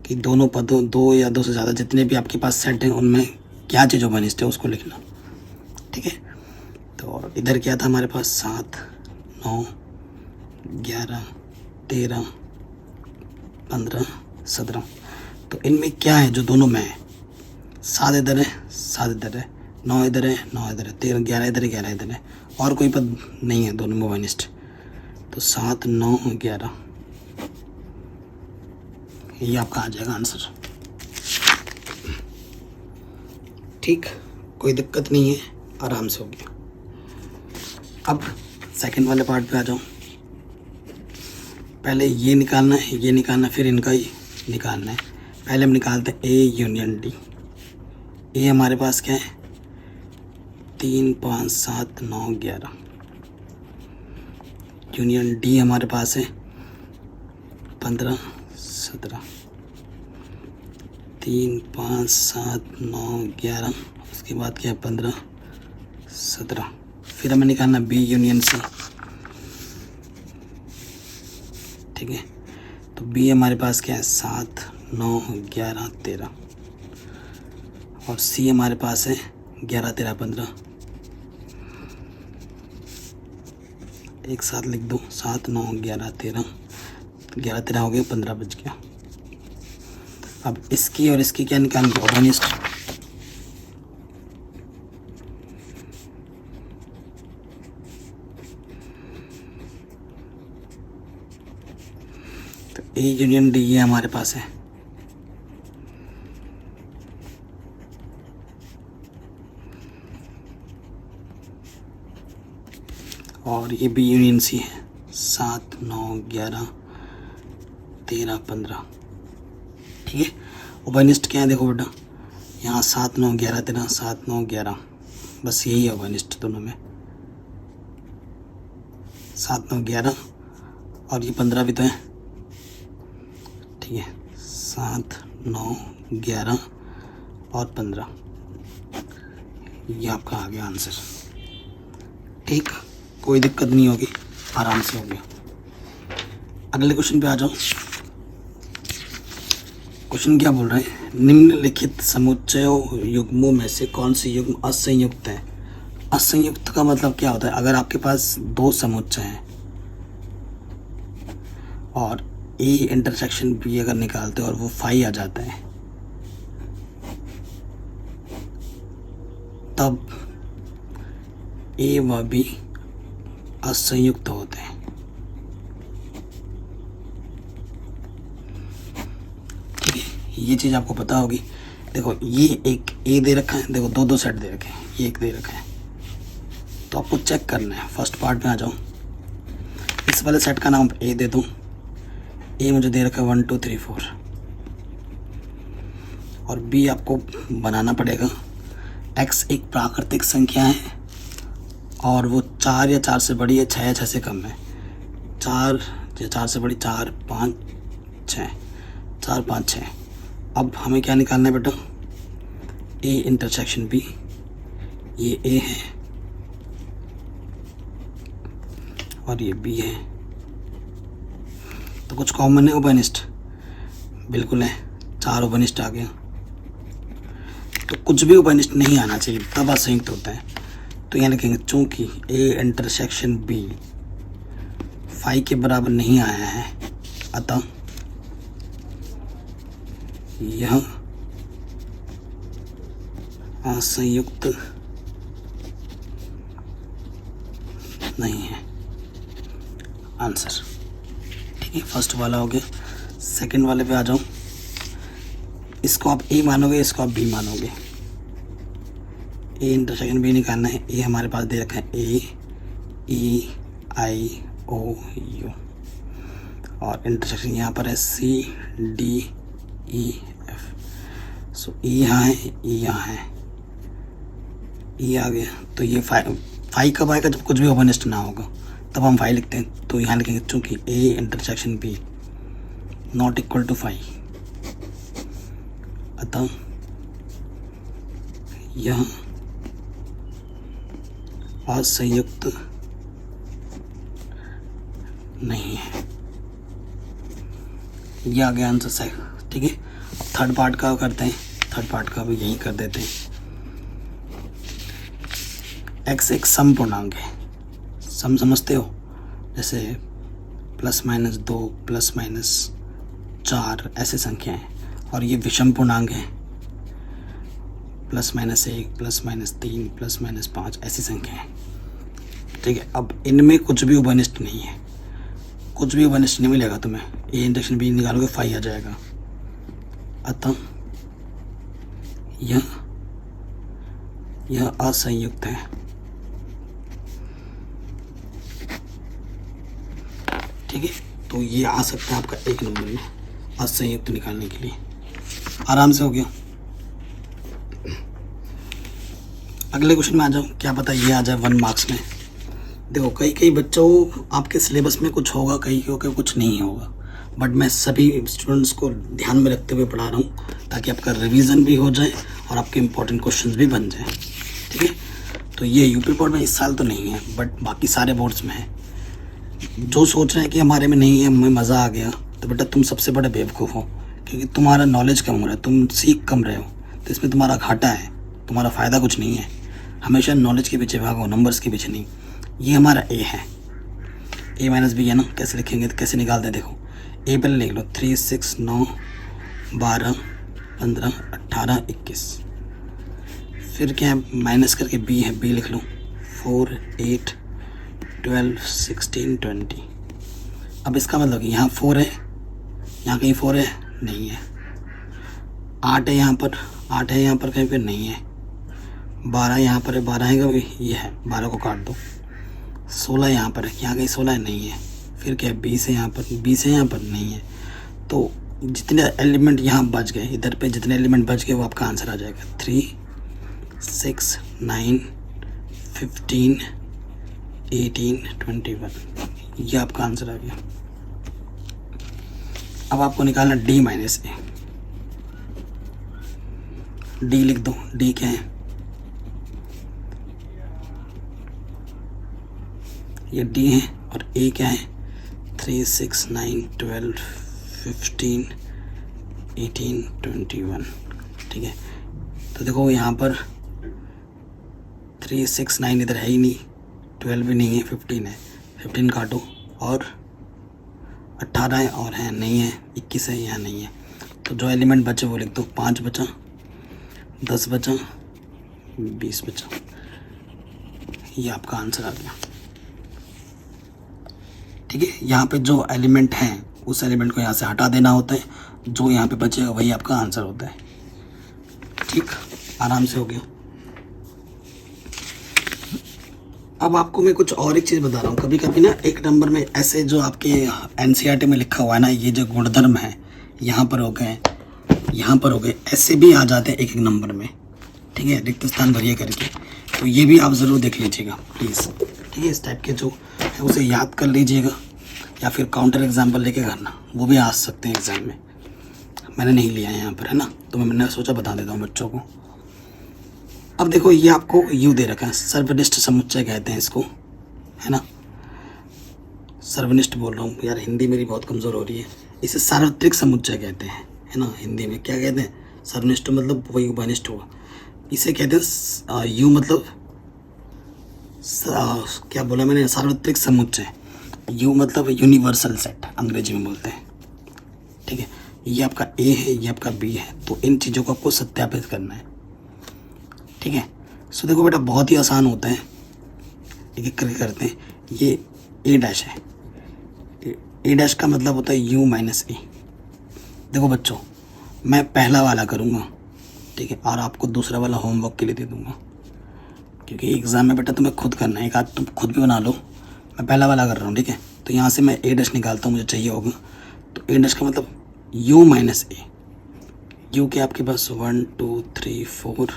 कि दोनों पदों, 2 या 2 से ज़्यादा जितने भी आपके पास सेट हैं उनमें क्या चीज़ उभयनिष्ठ है उसको लिखना, ठीक है। तो इधर क्या था हमारे पास 7 9 11 13 15 17। तो इनमें क्या है जो दोनों में है, 7 इधर है 7 इधर है, 9 इधर है 9 इधर है, 13 11 इधर है 11 इधर है, और कोई पद नहीं है दोनों में उभयनिष्ठ। तो 7 9 11, ये आपका आ जाएगा आंसर, ठीक, कोई दिक्कत नहीं है, आराम से हो गया। अब सेकंड वाले पार्ट पे आ जाओ। पहले ये निकालना है, ये निकालना, फिर इनका ही निकालना है। पहले हम निकालते हैं ए यूनियन डी। ए हमारे पास क्या है 3 5 7 9 11, यूनियन डी हमारे पास है 15 17, 3 5 7 9 11, उसके बाद क्या है 15 17। फिर हमें निकालना बी यूनियन सी, ठीक है। तो बी हमारे पास क्या है 7 9 11 13, और सी हमारे पास है 11 13 15। एक साथ लिख दो 7 9 11 13, 11 13 हो गया 15 बच गया। अब इसकी और इसकी क्या निकालेंगे ओबनिस्ट। तो ए यूनियन डी ये हमारे पास है, और ये बी यूनियन सी है 7 9 11 13 15, ठीक है। ओबनिस्ट क्या है देखो बेटा, यहाँ 7 9 11 13 7 9 11, बस यही है ओबनिस्ट दोनों में, 7 9 11 और ये 15 भी तो है, ठीक है। 7 9 11 और 15, ये आपका आ गया आंसर, ठीक। कोई दिक्कत नहीं होगी, आराम से हो गया। अगले क्वेश्चन पे आ जाओ। क्वेश्चन क्या बोल रहे हैं, निम्नलिखित समुच्चयों युग्मों में से कौन सी युग्म असंयुक्त है। असंयुक्त का मतलब क्या होता है, अगर आपके पास दो समुच्चय हैं और ए इंटरसेक्शन बी अगर निकालते हैं और वो फाई आ जाता है, तब ए व बी असंयुक्त होते हैं, ठीक है। ये चीज़ आपको पता होगी। देखो ये एक ए दे रखा है, देखो दो सेट दे रखे हैं, ये एक दे रखा है, तो आपको चेक करना है। फर्स्ट पार्ट में आ जाओ, इस वाले सेट का नाम ए दे दूँ। ए मुझे दे रखा है 1 2 3 4, और बी आपको बनाना पड़ेगा। एक्स एक प्राकृतिक संख्या है और वो 4 या 4 से बड़ी है, 6 या 6 से कम है। 4 या 4 से बड़ी 4 5 6, 4 5 6। अब हमें क्या निकालना है बेटा, ए इंटरसेक्शन बी, ये ए है और ये बी है, तो कुछ कॉमन है ओबनिस्ट, बिल्कुल है, 4 ओबनिस्ट आ गया। तो कुछ भी ओबनिस्ट नहीं आना चाहिए तब असंयुक्त होता है। तो यहाँ लिखेंगे चूंकि ए इंटरसेक्शन बी फाई के बराबर नहीं आया है, अतः यह असंयुक्त नहीं है, आंसर, ठीक है। फर्स्ट वाला हो गया। सेकंड वाले पे आ जाओ। इसको आप ए मानोगे, इसको आप बी मानोगे। ए इंटरसेक्शन बी निकालना है। ए हमारे पास दे रखा है ए ई आई ओ यू, और इंटरसेक्शन यहाँ पर है सी डी ई एफ। सो ई यहाँ है, ई यहाँ है, ई आ गया। तो ये फाई कब आएगा, जब कुछ भी ओपनिस्ट ना होगा, तब हम फाई लिखते हैं। तो यहाँ लिखेंगे चूँकि A intersection B not equal to phi, अतः यह असंयुक्त नहीं है। ये आ गया आंसर सही, ठीक है। थर्ड पार्ट का करते हैं, थर्ड पार्ट का भी यही कर देते हैं। एक्स एक सम पूर्णांक है, सम समझते हो, जैसे +-2 +-4 ऐसे संख्याएं, और ये विषम पूर्णांक है, +-1 +-3 +-5 ऐसी संख्याएं, ठीक है। अब इनमें कुछ भी उभयनिष्ठ नहीं है, कुछ भी उभयनिष्ठ नहीं मिलेगा तुम्हें। ए इंटरसेक्शन बी निकालोगे फाई आ जाएगा, अतः यह असंयुक्त है, ठीक है। तो ये आ सकता है आपका 1 नंबर में असंयुक्त निकालने के लिए। आराम से हो गया। अगले क्वेश्चन में आ जाओ, क्या पता ये आ जाए 1 मार्क्स में। देखो कई बच्चों आपके सिलेबस में कुछ होगा, कई के कुछ नहीं होगा, बट मैं सभी स्टूडेंट्स को ध्यान में रखते हुए पढ़ा रहा हूँ ताकि आपका रिवीजन भी हो जाए और आपके इंपॉर्टेंट क्वेश्चंस भी बन जाए। ठीक है, तो ये यूपी बोर्ड में इस साल तो नहीं है, बट बाकी सारे बोर्ड्स में है। जो सोच रहे हैं कि हमारे में नहीं है, हमें मज़ा आ गया, तो बेटा तुम सबसे बड़े बेवकूफ़ हो, क्योंकि तुम्हारा नॉलेज कम हो रहा है, तुम सीख कम रहे हो, तो इसमें तुम्हारा घाटा है, तुम्हारा फ़ायदा कुछ नहीं है। हमेशा नॉलेज के पीछे भागो, नंबर्स के पीछे नहीं। ये हमारा ए है, ए माइनस बी है ना, कैसे लिखेंगे, तो कैसे निकालते हैं देखो। ए पहले लिख लो 3 6 9 12 15 18 21, फिर क्या है माइनस करके बी है, बी लिख लो 4 8 12 16 20। अब इसका मतलब कि यहाँ 4 है, यहाँ कहीं 4 है नहीं है, 8 है यहाँ पर, 8 है यहाँ पर कहीं पर नहीं है, 12 यहाँ पर है, 12 है कभी ये है, 12 को काट दो, 16 यहाँ पर है, यहाँ कहीं 16 नहीं है, फिर क्या है 20 है यहाँ पर, 20 है यहाँ पर नहीं है। तो जितने एलिमेंट यहाँ बच गए, इधर पे जितने एलिमेंट बच गए वो आपका आंसर आ जाएगा 3 6 9 15 18 21, ये आपका आंसर आ गया। अब आपको निकालना डी माइनस ए, डी लिख दो, डी क्या है, ये डी है, और ए क्या है 3 6 9 12 15 18 21। ठीक है, तो देखो यहाँ पर 3 6 9 इधर है ही नहीं, 12 भी नहीं है, 15 है, 15 काटो, और 18 है और है नहीं है, 21 है, यहाँ नहीं है। तो जो एलिमेंट बचे वो लिख दो, 5 बचा, 10 बचा, 20 बचा, ये आपका आंसर आ गया। ठीक है, यहाँ पे जो एलिमेंट हैं उस एलिमेंट को यहाँ से हटा देना होता है, जो यहाँ पे बचेगा वही आपका आंसर होता है। ठीक, आराम से हो गया। अब आपको मैं कुछ और एक चीज़ बता रहा हूँ, कभी कभी ना एक नंबर में ऐसे जो आपके एनसीईआरटी में लिखा हुआ है ना, ये जो गुणधर्म है यहाँ पर हो गए, यहाँ पर हो गए, ऐसे भी आ जाते हैं एक एक नंबर में। ठीक है, रिक्त स्थान भरिए करके, तो ये भी आप ज़रूर देख लीजिएगा प्लीज़। ठीक है, इस टाइप के जो है उसे याद कर लीजिएगा, या फिर काउंटर एग्जाम्पल लेके करना, वो भी आ सकते हैं एग्ज़ाम में। मैंने नहीं लिया है यहाँ पर, है ना, तो मैंने सोचा बता देता हूँ बच्चों को। अब देखो ये आपको यू दे रखा है, सर्वनिष्ठ समुच्चय कहते हैं इसको, है ना, सर्वनिष्ठ बोल रहा हूँ यार, हिंदी मेरी बहुत कमज़ोर हो रही है। इसे सार्वत्रिक समुच्चय कहते हैं, है ना, हिंदी में क्या कहते हैं, सर्वनिष्ठ मतलब वही उभयनिष्ठ हुआ, इसे कहते हैं यू मतलब क्या बोला मैंने, सार्वत्रिक समुच्चय। यू मतलब यूनिवर्सल सेट अंग्रेजी में बोलते हैं। ठीक है, ये आपका ए है, ये आपका बी है, तो इन चीज़ों को आपको सत्यापित करना है। ठीक है, सो देखो बेटा बहुत ही आसान होता है, एक एक करके करते हैं। ये ए डैश है, ए डैश का मतलब होता है यू माइनस ए। देखो बच्चों मैं पहला वाला करूँगा, ठीक है, और आपको दूसरा वाला होमवर्क के लिए दे दूँगा, क्योंकि एग्ज़ाम में बेटा तुम्हें खुद करना है, एक आध तुम खुद भी बना लो। मैं पहला वाला कर रहा हूँ, ठीक है, तो यहाँ से मैं ए डैश निकालता हूँ, मुझे चाहिए होगा, तो ए डैश का मतलब यू माइनस ए। यू के आपके पास 1 2 3 4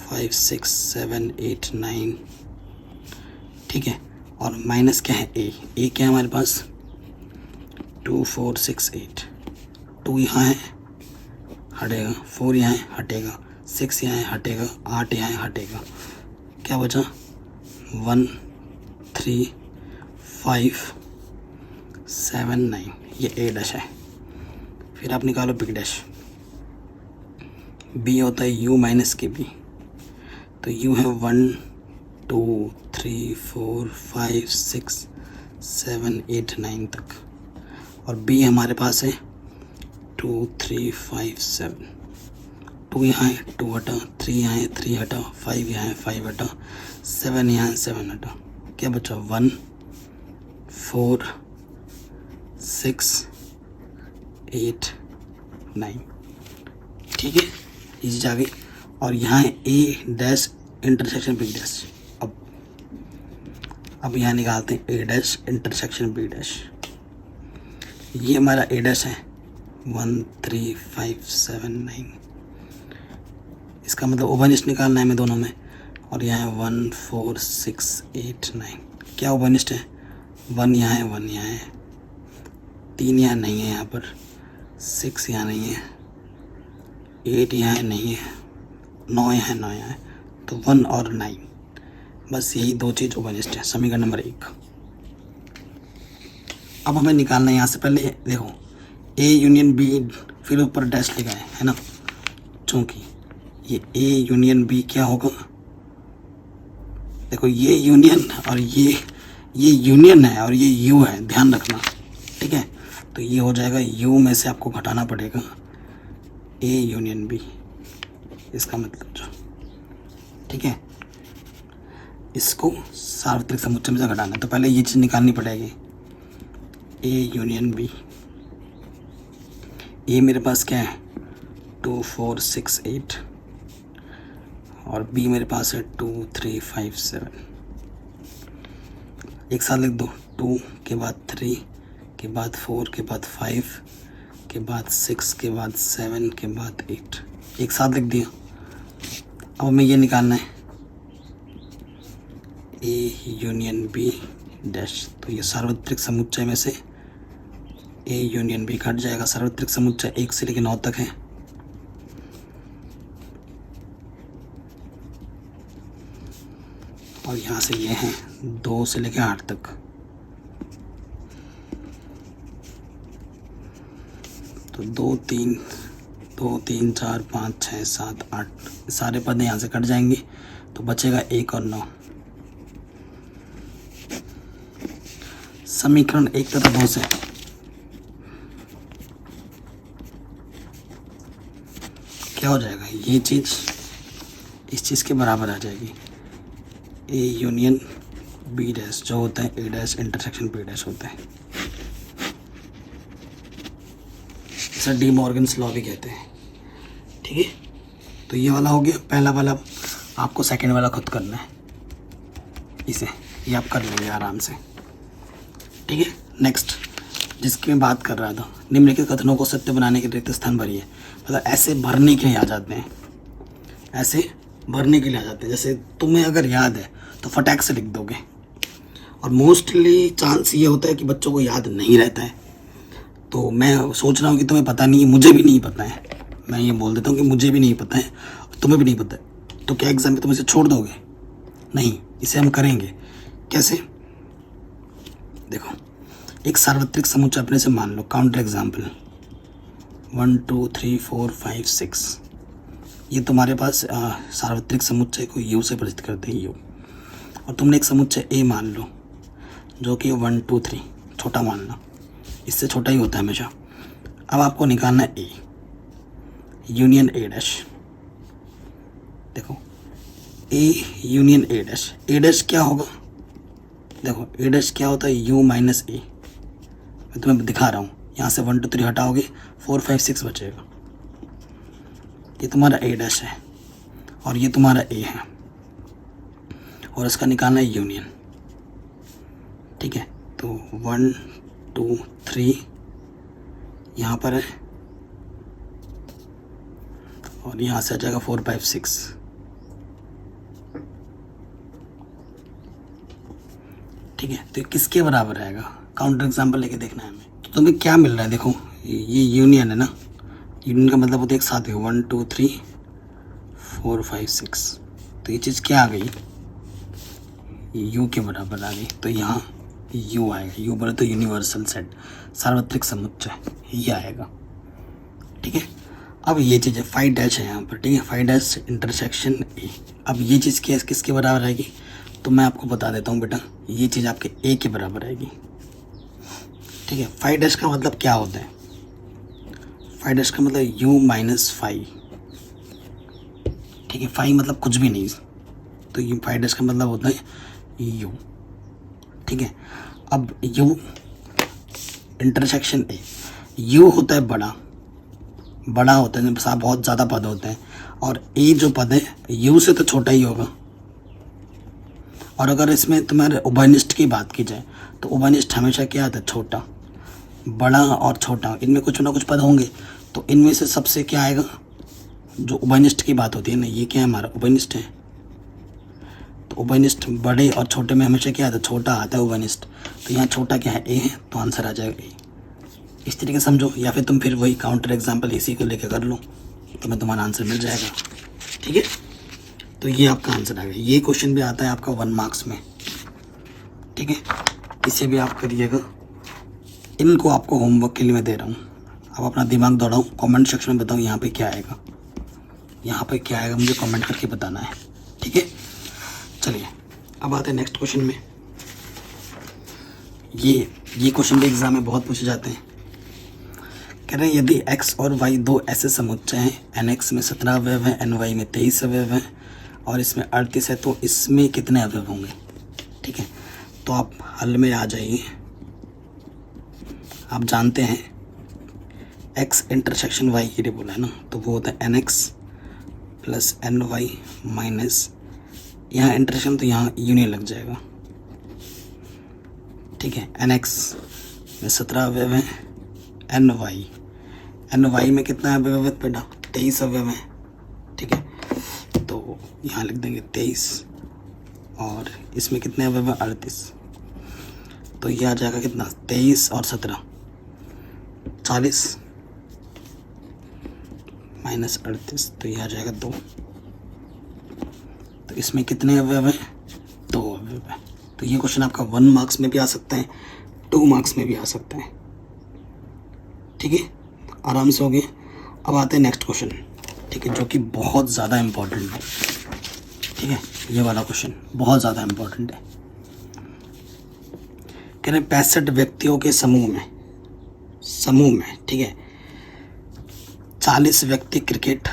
5 6 7 8 9, ठीक है, और माइनस क्या है ए क्या है हमारे पास 2 4 6 8, 2 यहाँ है हटेगा, 4 यहाँ है हटेगा, 6 यहाँ है हटेगा, 8 यहाँ है हटेगा, क्या बचा 1 3 5 7 9, ये ए डैश है। फिर आप निकालो बी डैश, बी होता है यू माइनस के बी, तो यू है 1 2 3 4 5 6 7 8 9 तक, और बी हमारे पास है 2 3 5 7, 2 यहाँ है 2 हटा, 3 यहाँ है 3 हटा, 5 यहाँ है 5 हटा, 7 यहाँ है 7 हटा, क्या बचा 1 4 6 8 9, ठीक है, ये चीज़ आ गई। और यहाँ है ए डैश इंटरसेक्शन बी डैश। अब यहाँ निकालते हैं ए डैश इंटरसेक्शन बी डैश। ये हमारा ए डैश है 1 3 5 7 9, इसका मतलब ओवनिस्ट निकालना है हमें दोनों में, और यहाँ है 1 4 6 8 9। क्या उभयनिष्ठ है? 1 यहाँ है, 1 यहाँ है, 3 यहाँ नहीं है, यहाँ पर 6 यहाँ नहीं है, 8 यहाँ है नहीं है, 9 यहाँ है, 9 यहाँ है, तो 1 और 9, बस यही दो चीज़ उभयनिष्ठ है। समीकरण नंबर 1। अब हमें निकालना है यहाँ से, पहले देखो A यूनियन B, फिर ऊपर डैश लिखा है ना, चूँकि ये A यूनियन B क्या होगा, देखो ये यूनियन और ये यूनियन है और ये U है, ध्यान रखना, ठीक है। तो ये हो जाएगा U में से आपको घटाना पड़ेगा A यूनियन B, इसका मतलब जो, ठीक है, इसको सार्वत्रिक समुच्चय में से घटाना है। तो पहले ये चीज़ निकालनी पड़ेगी, A यूनियन B। A मेरे पास क्या है 2 4 6 8 और B मेरे पास है 2 3 5 7। एक साथ लिख दो, 2 के बाद 3 के बाद 4 के बाद 5 के बाद 6 के बाद 7 के बाद 8, एक साथ लिख दिया। अब हमें ये निकालना है A यूनियन B डैश, तो ये सार्वत्रिक समुच्चय में से A यूनियन B कट जाएगा। सार्वत्रिक समुच्चय 1 से लेकर 9 तक है, और यहाँ से ये है 2 से लेकर 8 तक। तो 2 3 4 5 6 7 8 सारे पद यहाँ से कट जाएंगे, तो बचेगा 1 और 9। समीकरण 1 तथा 2 से क्या हो जाएगा, ये चीज़ इस चीज़ के बराबर आ जाएगी, A यूनियन B डैश जो होता है A dash intersection B dash होता है। इसे डी मॉर्गन्स लॉ भी कहते हैं, ठीक है। तो ये वाला हो गया पहला वाला, आपको सेकंड वाला खुद करना है, इसे ये आप कर लेंगे आराम से, ठीक है। नेक्स्ट जिसकी मैं बात कर रहा था, निम्नलिखित कथनों को सत्य बनाने के रिक्त स्थान भरिए। मतलब ऐसे भरने के लिए आ जाते हैं, ऐसे भरने के लिए आ जाते हैं। जैसे तुम्हें अगर याद है तो फटाक से लिख दोगे, और मोस्टली चांस ये होता है कि बच्चों को याद नहीं रहता है। तो मैं सोच रहा हूँ कि तुम्हें पता नहीं है, मुझे भी नहीं पता है, मैं ये बोल देता हूँ कि मुझे भी नहीं पता है, तुम्हें भी नहीं पता है, तो क्या एग्जाम में तुम इसे छोड़ दोगे? नहीं, इसे हम करेंगे। कैसे? देखो, एक सार्वत्रिक समुच्चय अपने से मान लो, काउंटर एग्जाम्पल 1 2 3 4 5 6, ये तुम्हारे पास सार्वत्रिक समुच्चय को U से परिचित करते हैं, U। और तुमने एक समुच्चय A मान लो जो कि 1 2 3 छोटा मानना, इससे छोटा ही होता है हमेशा। अब आपको निकालना है A यूनियन A डैश। देखो A union A dash, A dash क्या होगा? देखो A डैश क्या होता है, U माइनस A। मैं तुम्हें दिखा रहा हूँ, यहाँ से 1 2 3 हटाओगे 4 5 6 बचेगा। ये तुम्हारा A डैश है और ये तुम्हारा A है, और इसका निकालना है यूनियन, ठीक है। तो 1 2 3 यहाँ पर है, और यहाँ से आ जाएगा 4 5 6। ठीक है, तो किसके बराबर आएगा? काउंटर एग्जाम्पल लेके देखना है हमें। तो तुम्हें क्या मिल रहा है? देखो ये यूनियन है ना, यूनियन का मतलब होता है एक साथ है 1 2 3 4 5 6। तो ये चीज़ क्या आ गई? U के बराबर आ गई। तो यहाँ U आएगा, U बोले तो यूनिवर्सल सेट, सार्वत्रिक समुच्चय, ये आएगा, ठीक है। अब ये चीज़ है 5 डैश है यहाँ पर, ठीक है, 5 डैश इंटरसेक्शन A। अब ये चीज़ क्या किसके बराबर आएगी? तो मैं आपको बता देता हूँ बेटा, ये चीज़ आपके A के बराबर आएगी, ठीक है। 5 डैश का मतलब क्या होता है? 5 डैश का मतलब U माइनस 5, ठीक है। 5 मतलब कुछ भी नहीं, तो ये 5 डैश का मतलब होता है U, ठीक है। अब U इंटरसेक्शन A, U होता है बड़ा होता है, साथ बहुत ज़्यादा पद होते हैं, और A जो पद है U से तो छोटा ही होगा। और अगर इसमें तुम्हारे उभयनिष्ठ की बात की जाए तो उभयनिष्ठ हमेशा क्या आता है? छोटा, बड़ा और छोटा, इनमें कुछ ना कुछ पद होंगे। तो इनमें से सबसे क्या आएगा? जो उभयनिष्ठ की बात होती है ना, ये क्या है? हमारा उभयनिष्ठ है। उभयनिष्ठ बड़े और छोटे में हमेशा क्या आता है, छोटा आता है उभयनिष्ठ। तो यहाँ छोटा क्या है, ए है, तो आंसर आ जाएगा ए। इस तरीके से समझो, या फिर तुम फिर वही काउंटर एग्जाम्पल इसी को लेकर कर लो, तुम्हें तुम्हारा आंसर मिल जाएगा। ठीक है, तो ये आपका आंसर आएगा। ये क्वेश्चन भी आता है आपका 1 मार्क्स में। ठीक है, इसे भी आप करिएगा। इनको आपको होमवर्क के लिए मैं दे रहा हूँ, अब अपना दिमाग दौड़ाओ, कमेंट सेक्शन में बताओ यहाँ पे क्या आएगा, यहाँ पे क्या आएगा, मुझे कमेंट करके बताना है। ठीक है, चलिए अब आते हैं नेक्स्ट क्वेश्चन में। ये क्वेश्चन भी एग्जाम में बहुत पूछे जाते हैं। कह रहे हैं यदि x और y दो ऐसे समुच्चय हैं, nx में 17 अवयव हैं, ny में 23 अवयव हैं और इसमें 38 है, तो इसमें कितने अवयव होंगे। ठीक है, तो आप हल में आ जाइए। आप जानते हैं x इंटरसेक्शन y ये बोला है ना, तो वो होता है nx प्लस ny माइनस, यहाँ इंटरसेक्शन तो यहाँ यूनियन लग जाएगा। ठीक है, nx में 17 अवयव हैं, ny में कितना अवयव है बेटा, 23 अवयव है। ठीक है, तो यहाँ लिख देंगे 23 और इसमें कितने अवयव है, 38। तो ये आ जाएगा कितना, 23 और 17 40 माइनस 38, तो ये आ जाएगा 2। तो इसमें कितने अवयव हैं, 2 अवयव है। तो ये क्वेश्चन आपका 1 मार्क्स में भी आ सकता है, 2 मार्क्स में भी आ सकता है। ठीक है, आराम से हो गए। अब आते हैं नेक्स्ट क्वेश्चन। ठीक है, जो कि बहुत ज़्यादा इम्पोर्टेंट है। ठीक है, ये वाला क्वेश्चन बहुत ज़्यादा इम्पोर्टेंट है। कह रहे 65 व्यक्तियों के समूह में ठीक है, 40 व्यक्ति क्रिकेट,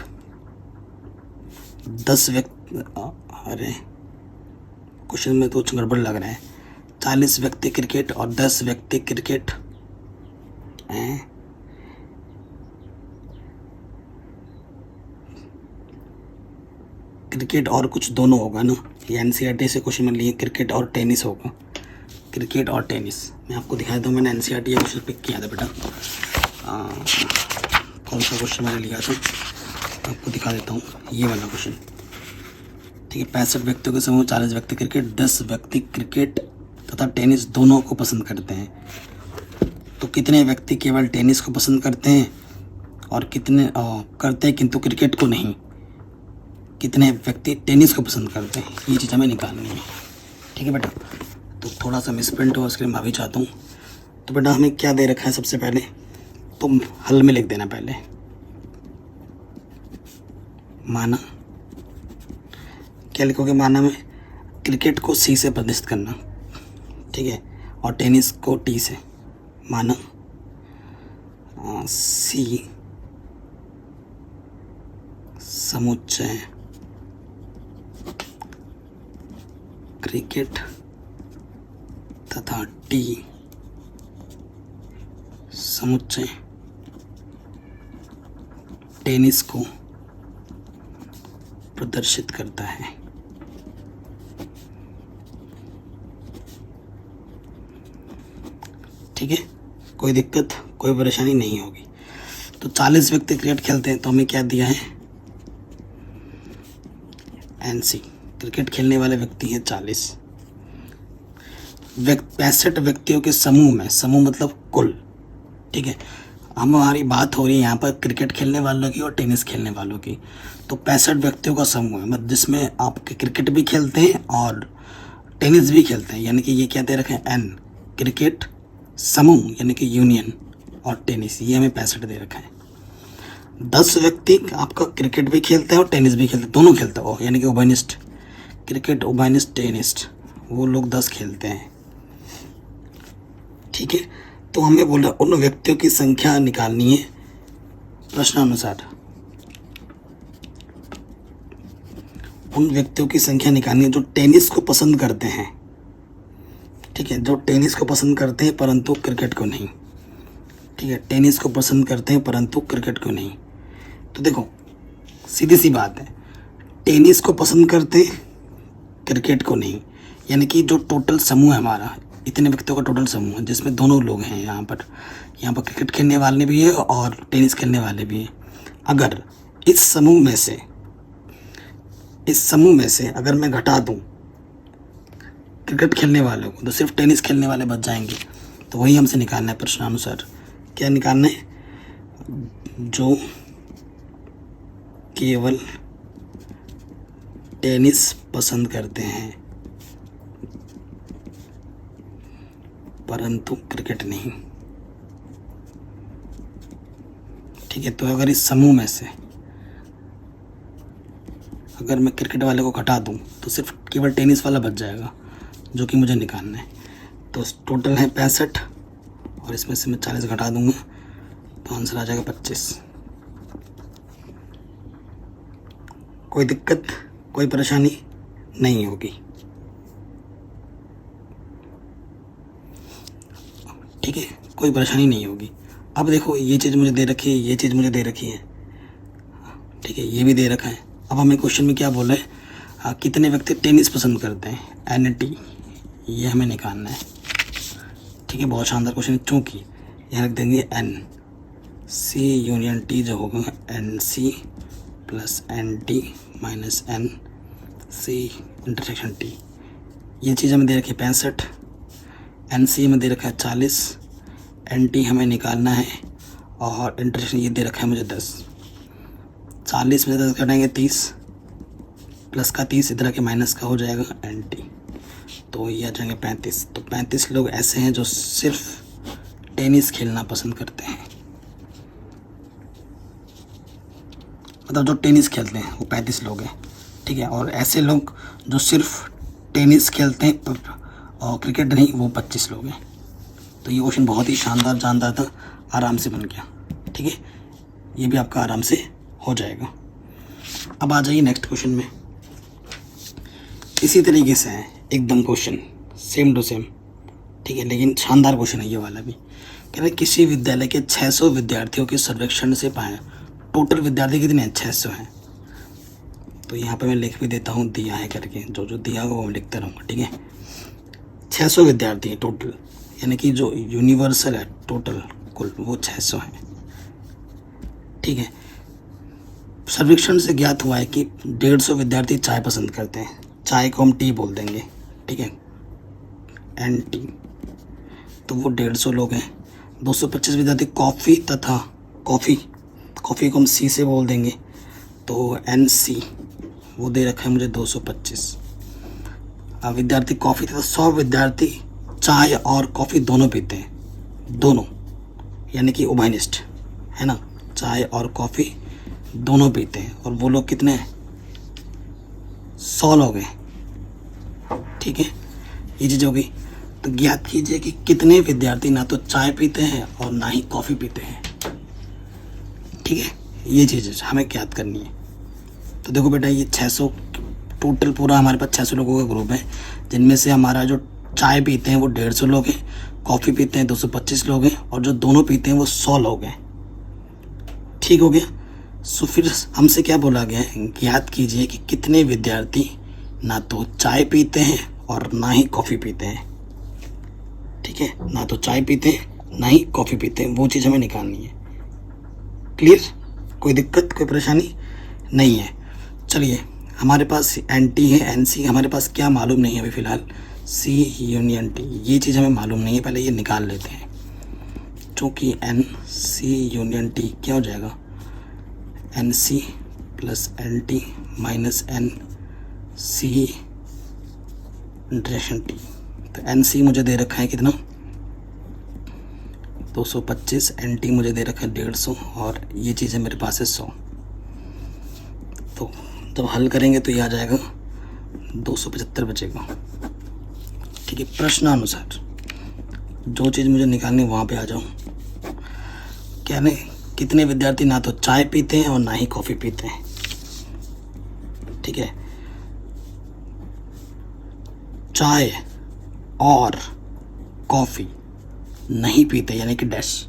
10 व्यक्ति, अरे क्वेश्चन में तो कुछ गड़बड़ लग रहा है। 40 व्यक्ति क्रिकेट और 10 व्यक्ति क्रिकेट क्रिकेट और कुछ दोनों होगा ना, ये एनसीईआरटी से क्वेश्चन में लिए, क्रिकेट और टेनिस होगा, क्रिकेट और टेनिस। मैं आपको दिखाया था, मैंने एनसीईआरटी ये क्वेश्चन पिक किया था बेटा। कौन सा क्वेश्चन मैंने लिया था आपको दिखा देता हूँ, ये वाला क्वेश्चन। ठीक है, 65 व्यक्तियों के समूह, 40 व्यक्ति क्रिकेट, 10 व्यक्ति क्रिकेट तथा टेनिस दोनों को पसंद करते हैं। तो कितने व्यक्ति केवल टेनिस को पसंद करते हैं और कितने करते हैं किंतु क्रिकेट को नहीं, कितने व्यक्ति टेनिस को पसंद करते हैं, ये चीज़ हमें निकालनी है। ठीक है बेटा, तो थोड़ा सा मिसप्रिंट हुआ, उसके लिए माफ़ी चाहता हूँ। तो बेटा हमें क्या दे रखा है, सबसे पहले तुम हल में लिख देना। पहले माना, क्या लिखोगे माना में, क्रिकेट को सी से प्रदर्शित करना। ठीक है, और टेनिस को टी से। माना सी समुच्चय क्रिकेट तथा टी समुच्चय टेनिस को प्रदर्शित करता है। ठीक है, कोई दिक्कत कोई परेशानी नहीं होगी। तो 40 व्यक्ति क्रिकेट खेलते हैं, तो हमें क्या दिया है, एनसी, क्रिकेट खेलने वाले व्यक्ति हैं 40। 65 व्यक्तियों के समूह में, समूह मतलब कुल। ठीक है, हमारी बात हो रही है यहाँ पर क्रिकेट खेलने वालों की और टेनिस खेलने वालों की। तो 65 व्यक्तियों का समूह है, मतलब जिसमें आप क्रिकेट भी खेलते हैं और टेनिस भी खेलते हैं, यानी कि ये क्या दे रखे हैं, एन, क्रिकेट समूह यानी कि यूनियन और टेनिस, ये हमें 65 दे रखा है। 10 व्यक्ति आपका क्रिकेट भी खेलते हैं और टेनिस भी खेलते हैं, दोनों खेलते हो, यानी कि उभयनिष्ठ क्रिकेट, उभयनिष्ठ टेनिस, वो लोग 10 खेलते हैं। ठीक है, तो हमें बोला उन व्यक्तियों की संख्या निकालनी है प्रश्नानुसार। उन व्यक्तियों की संख्या निकालनी है जो टेनिस को पसंद करते हैं। ठीक है, जो टेनिस को पसंद करते हैं परंतु क्रिकेट को नहीं। ठीक है, टेनिस को पसंद करते हैं परंतु क्रिकेट को नहीं। तो देखो सीधी सी बात है, टेनिस को पसंद करते हैं क्रिकेट को नहीं, यानी कि जो टोटल समूह है हमारा, इतने व्यक्तियों का टोटल समूह है जिसमें दोनों लोग हैं। यहाँ पर क्रिकेट खेलने वाले भी है और टेनिस खेलने वाले भी हैं। अगर इस समूह में से अगर मैं घटा दूँ क्रिकेट खेलने वालों को, तो सिर्फ टेनिस खेलने वाले बच जाएंगे। तो वही हमसे निकालना है प्रश्नानुसार। क्या निकालना है? जो केवल टेनिस पसंद करते हैं परंतु क्रिकेट नहीं। ठीक है, तो अगर इस समूह में से अगर मैं क्रिकेट वाले को घटा दूं तो सिर्फ केवल टेनिस वाला बच जाएगा, जो कि मुझे निकालना है। तो टोटल है 65 और इसमें से मैं 40 घटा दूंगा तो आंसर आ जाएगा 25। कोई दिक्कत, कोई परेशानी नहीं होगी। ठीक है, कोई परेशानी नहीं होगी। अब देखो, ये चीज़ मुझे दे रखी है, ये चीज़ मुझे दे रखी है। ठीक है, ये भी दे रखा है। अब हमें क्वेश्चन में क्या बोला है? कितने व्यक्ति टेनिस पसंद करते हैं, NT, ये हमें निकालना है। ठीक है, बहुत शानदार क्वेश्चन है। चूँकि यहाँ रख देंगे NC यूनियन T जो होगा NC plus NT minus NC intersection T। ये चीज़ हमें दे रखी है 65, NC में दे रखा है 40, NT हमें निकालना है और इंटरसेक्शन ये दे रखा है मुझे 10। 40 में से 10 घटाएंगे 30, प्लस का 30 इधर के माइनस का हो जाएगा NT, तो ये आ जाएंगे 35। तो 35 लोग ऐसे हैं जो सिर्फ टेनिस खेलना पसंद करते हैं, मतलब जो टेनिस खेलते हैं वो 35 लोग हैं। ठीक है, और ऐसे लोग जो सिर्फ टेनिस खेलते हैं और क्रिकेट नहीं, वो 25 लोग हैं। तो ये क्वेश्चन बहुत ही शानदार जानदार था, आराम से बन गया। ठीक है, ये भी आपका आराम से हो जाएगा। अब आ जाइए नेक्स्ट क्वेश्चन में। इसी तरीके से है एकदम क्वेश्चन, सेम टू सेम। ठीक है, लेकिन शानदार क्वेश्चन है ये वाला भी। कह रहे किसी विद्यालय के 600 विद्यार्थियों के सर्वेक्षण से पाया टोटल विद्यार्थी कितने हैं? 600 हैं। तो यहाँ पे मैं लिख भी देता हूँ दिया है करके, जो जो दिया होगा वो मैं लिखता रहूँगा। ठीक है, 600 विद्यार्थी हैं टोटल, यानी कि जो यूनिवर्सल है टोटल कुल वो 600 हैं। ठीक है, सर्वेक्षण से ज्ञात हुआ है कि 150 विद्यार्थी चाय पसंद करते हैं। चाय को हम टी बोल देंगे। ठीक है, NT, तो वो 150 लोग हैं। 225 विद्यार्थी कॉफ़ी तथा कॉफ़ी को हम C से बोल देंगे, तो NC वो दे रखा है मुझे 225 विद्यार्थी कॉफ़ी तथा 100 विद्यार्थी चाय और कॉफ़ी दोनों पीते हैं, दोनों, यानी कि उभयनिष्ठ है ना, चाय और कॉफ़ी दोनों पीते हैं। और वो लोग कितने हैं? 100 लोग हैं। ठीक है, ये चीज़ हो गई। तो ज्ञात कीजिए कि कितने विद्यार्थी ना तो चाय पीते हैं और ना ही कॉफ़ी पीते हैं। ठीक है, ये चीज़ हमें ज्ञात करनी है। तो देखो बेटा, ये 600 टोटल पूरा हमारे पास 600 लोगों का ग्रुप है, जिनमें से हमारा जो चाय पीते हैं वो 150 लोग हैं, कॉफ़ी पीते हैं 225 लोग हैं, और जो दोनों पीते हैं वो 100 लोग हैं। ठीक हो गया। सो फिर हमसे क्या बोला गया है? ज्ञात कीजिए कि कितने विद्यार्थी ना तो चाय पीते हैं और ना ही कॉफ़ी पीते हैं। ठीक है, ना तो चाय पीते हैं ना ही कॉफ़ी पीते हैं, वो चीज़ हमें निकालनी है। क्लियर? कोई दिक्कत, कोई परेशानी नहीं है। चलिए, हमारे पास NT है, NC हमारे पास क्या मालूम नहीं है अभी फ़िलहाल, C यूनियन T, ये चीज़ हमें मालूम नहीं है, पहले ये निकाल लेते हैं। चूँकि NC यूनियन T क्या हो जाएगा? NC plus NT minus NC interaction T। तो NC मुझे दे रखा है कितना? 225, NT मुझे दे रखा है 150, और ये चीज़ है मेरे पास है 100। तो जब हल करेंगे तो ये आ जाएगा 275 बचेगा। ठीक है, प्रश्नानुसार जो चीज़ मुझे निकालनी है वहाँ पे आ जाऊँ। क्या नहीं, कितने विद्यार्थी ना तो चाय पीते हैं और ना ही कॉफ़ी पीते हैं। ठीक है, चाय और कॉफ़ी नहीं पीते, यानी कि डैश,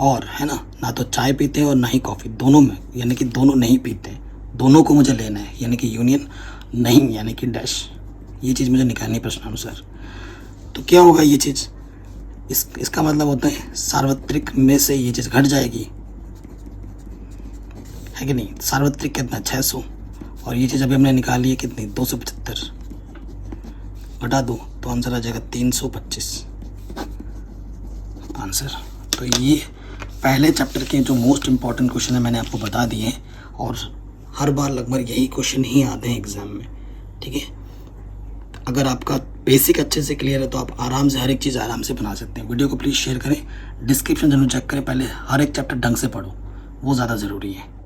और है ना तो चाय पीते हैं और ना ही कॉफ़ी, दोनों में, यानी कि दोनों नहीं पीते हैं, दोनों को मुझे लेना है, यानी कि यूनियन नहीं, यानी कि डैश। ये चीज़ मुझे निकालनी है प्रश्नानुसार। तो क्या होगा ये चीज़? इसका मतलब होता है सार्वत्रिक में से ये चीज़ घट जाएगी, है कि नहीं? सार्वत्रिक कितना? 600, और ये चीज़ अभी हमने निकाली है कितनी? 275। घटा दो तो आंसर आ जाएगा 325 आंसर। तो ये पहले चैप्टर के जो मोस्ट इम्पॉर्टेंट क्वेश्चन है मैंने आपको बता दिए हैं, और हर बार लगभग यही क्वेश्चन ही आते हैं एग्ज़ाम में, ठीक है। अगर आपका बेसिक अच्छे से क्लियर है तो आप आराम से हर एक चीज़ आराम से बना सकते हैं। वीडियो को प्लीज़ शेयर करें, डिस्क्रिप्शन जरूर चेक करें, पहले हर एक चैप्टर ढंग से पढ़ो, वो ज़्यादा ज़रूरी है।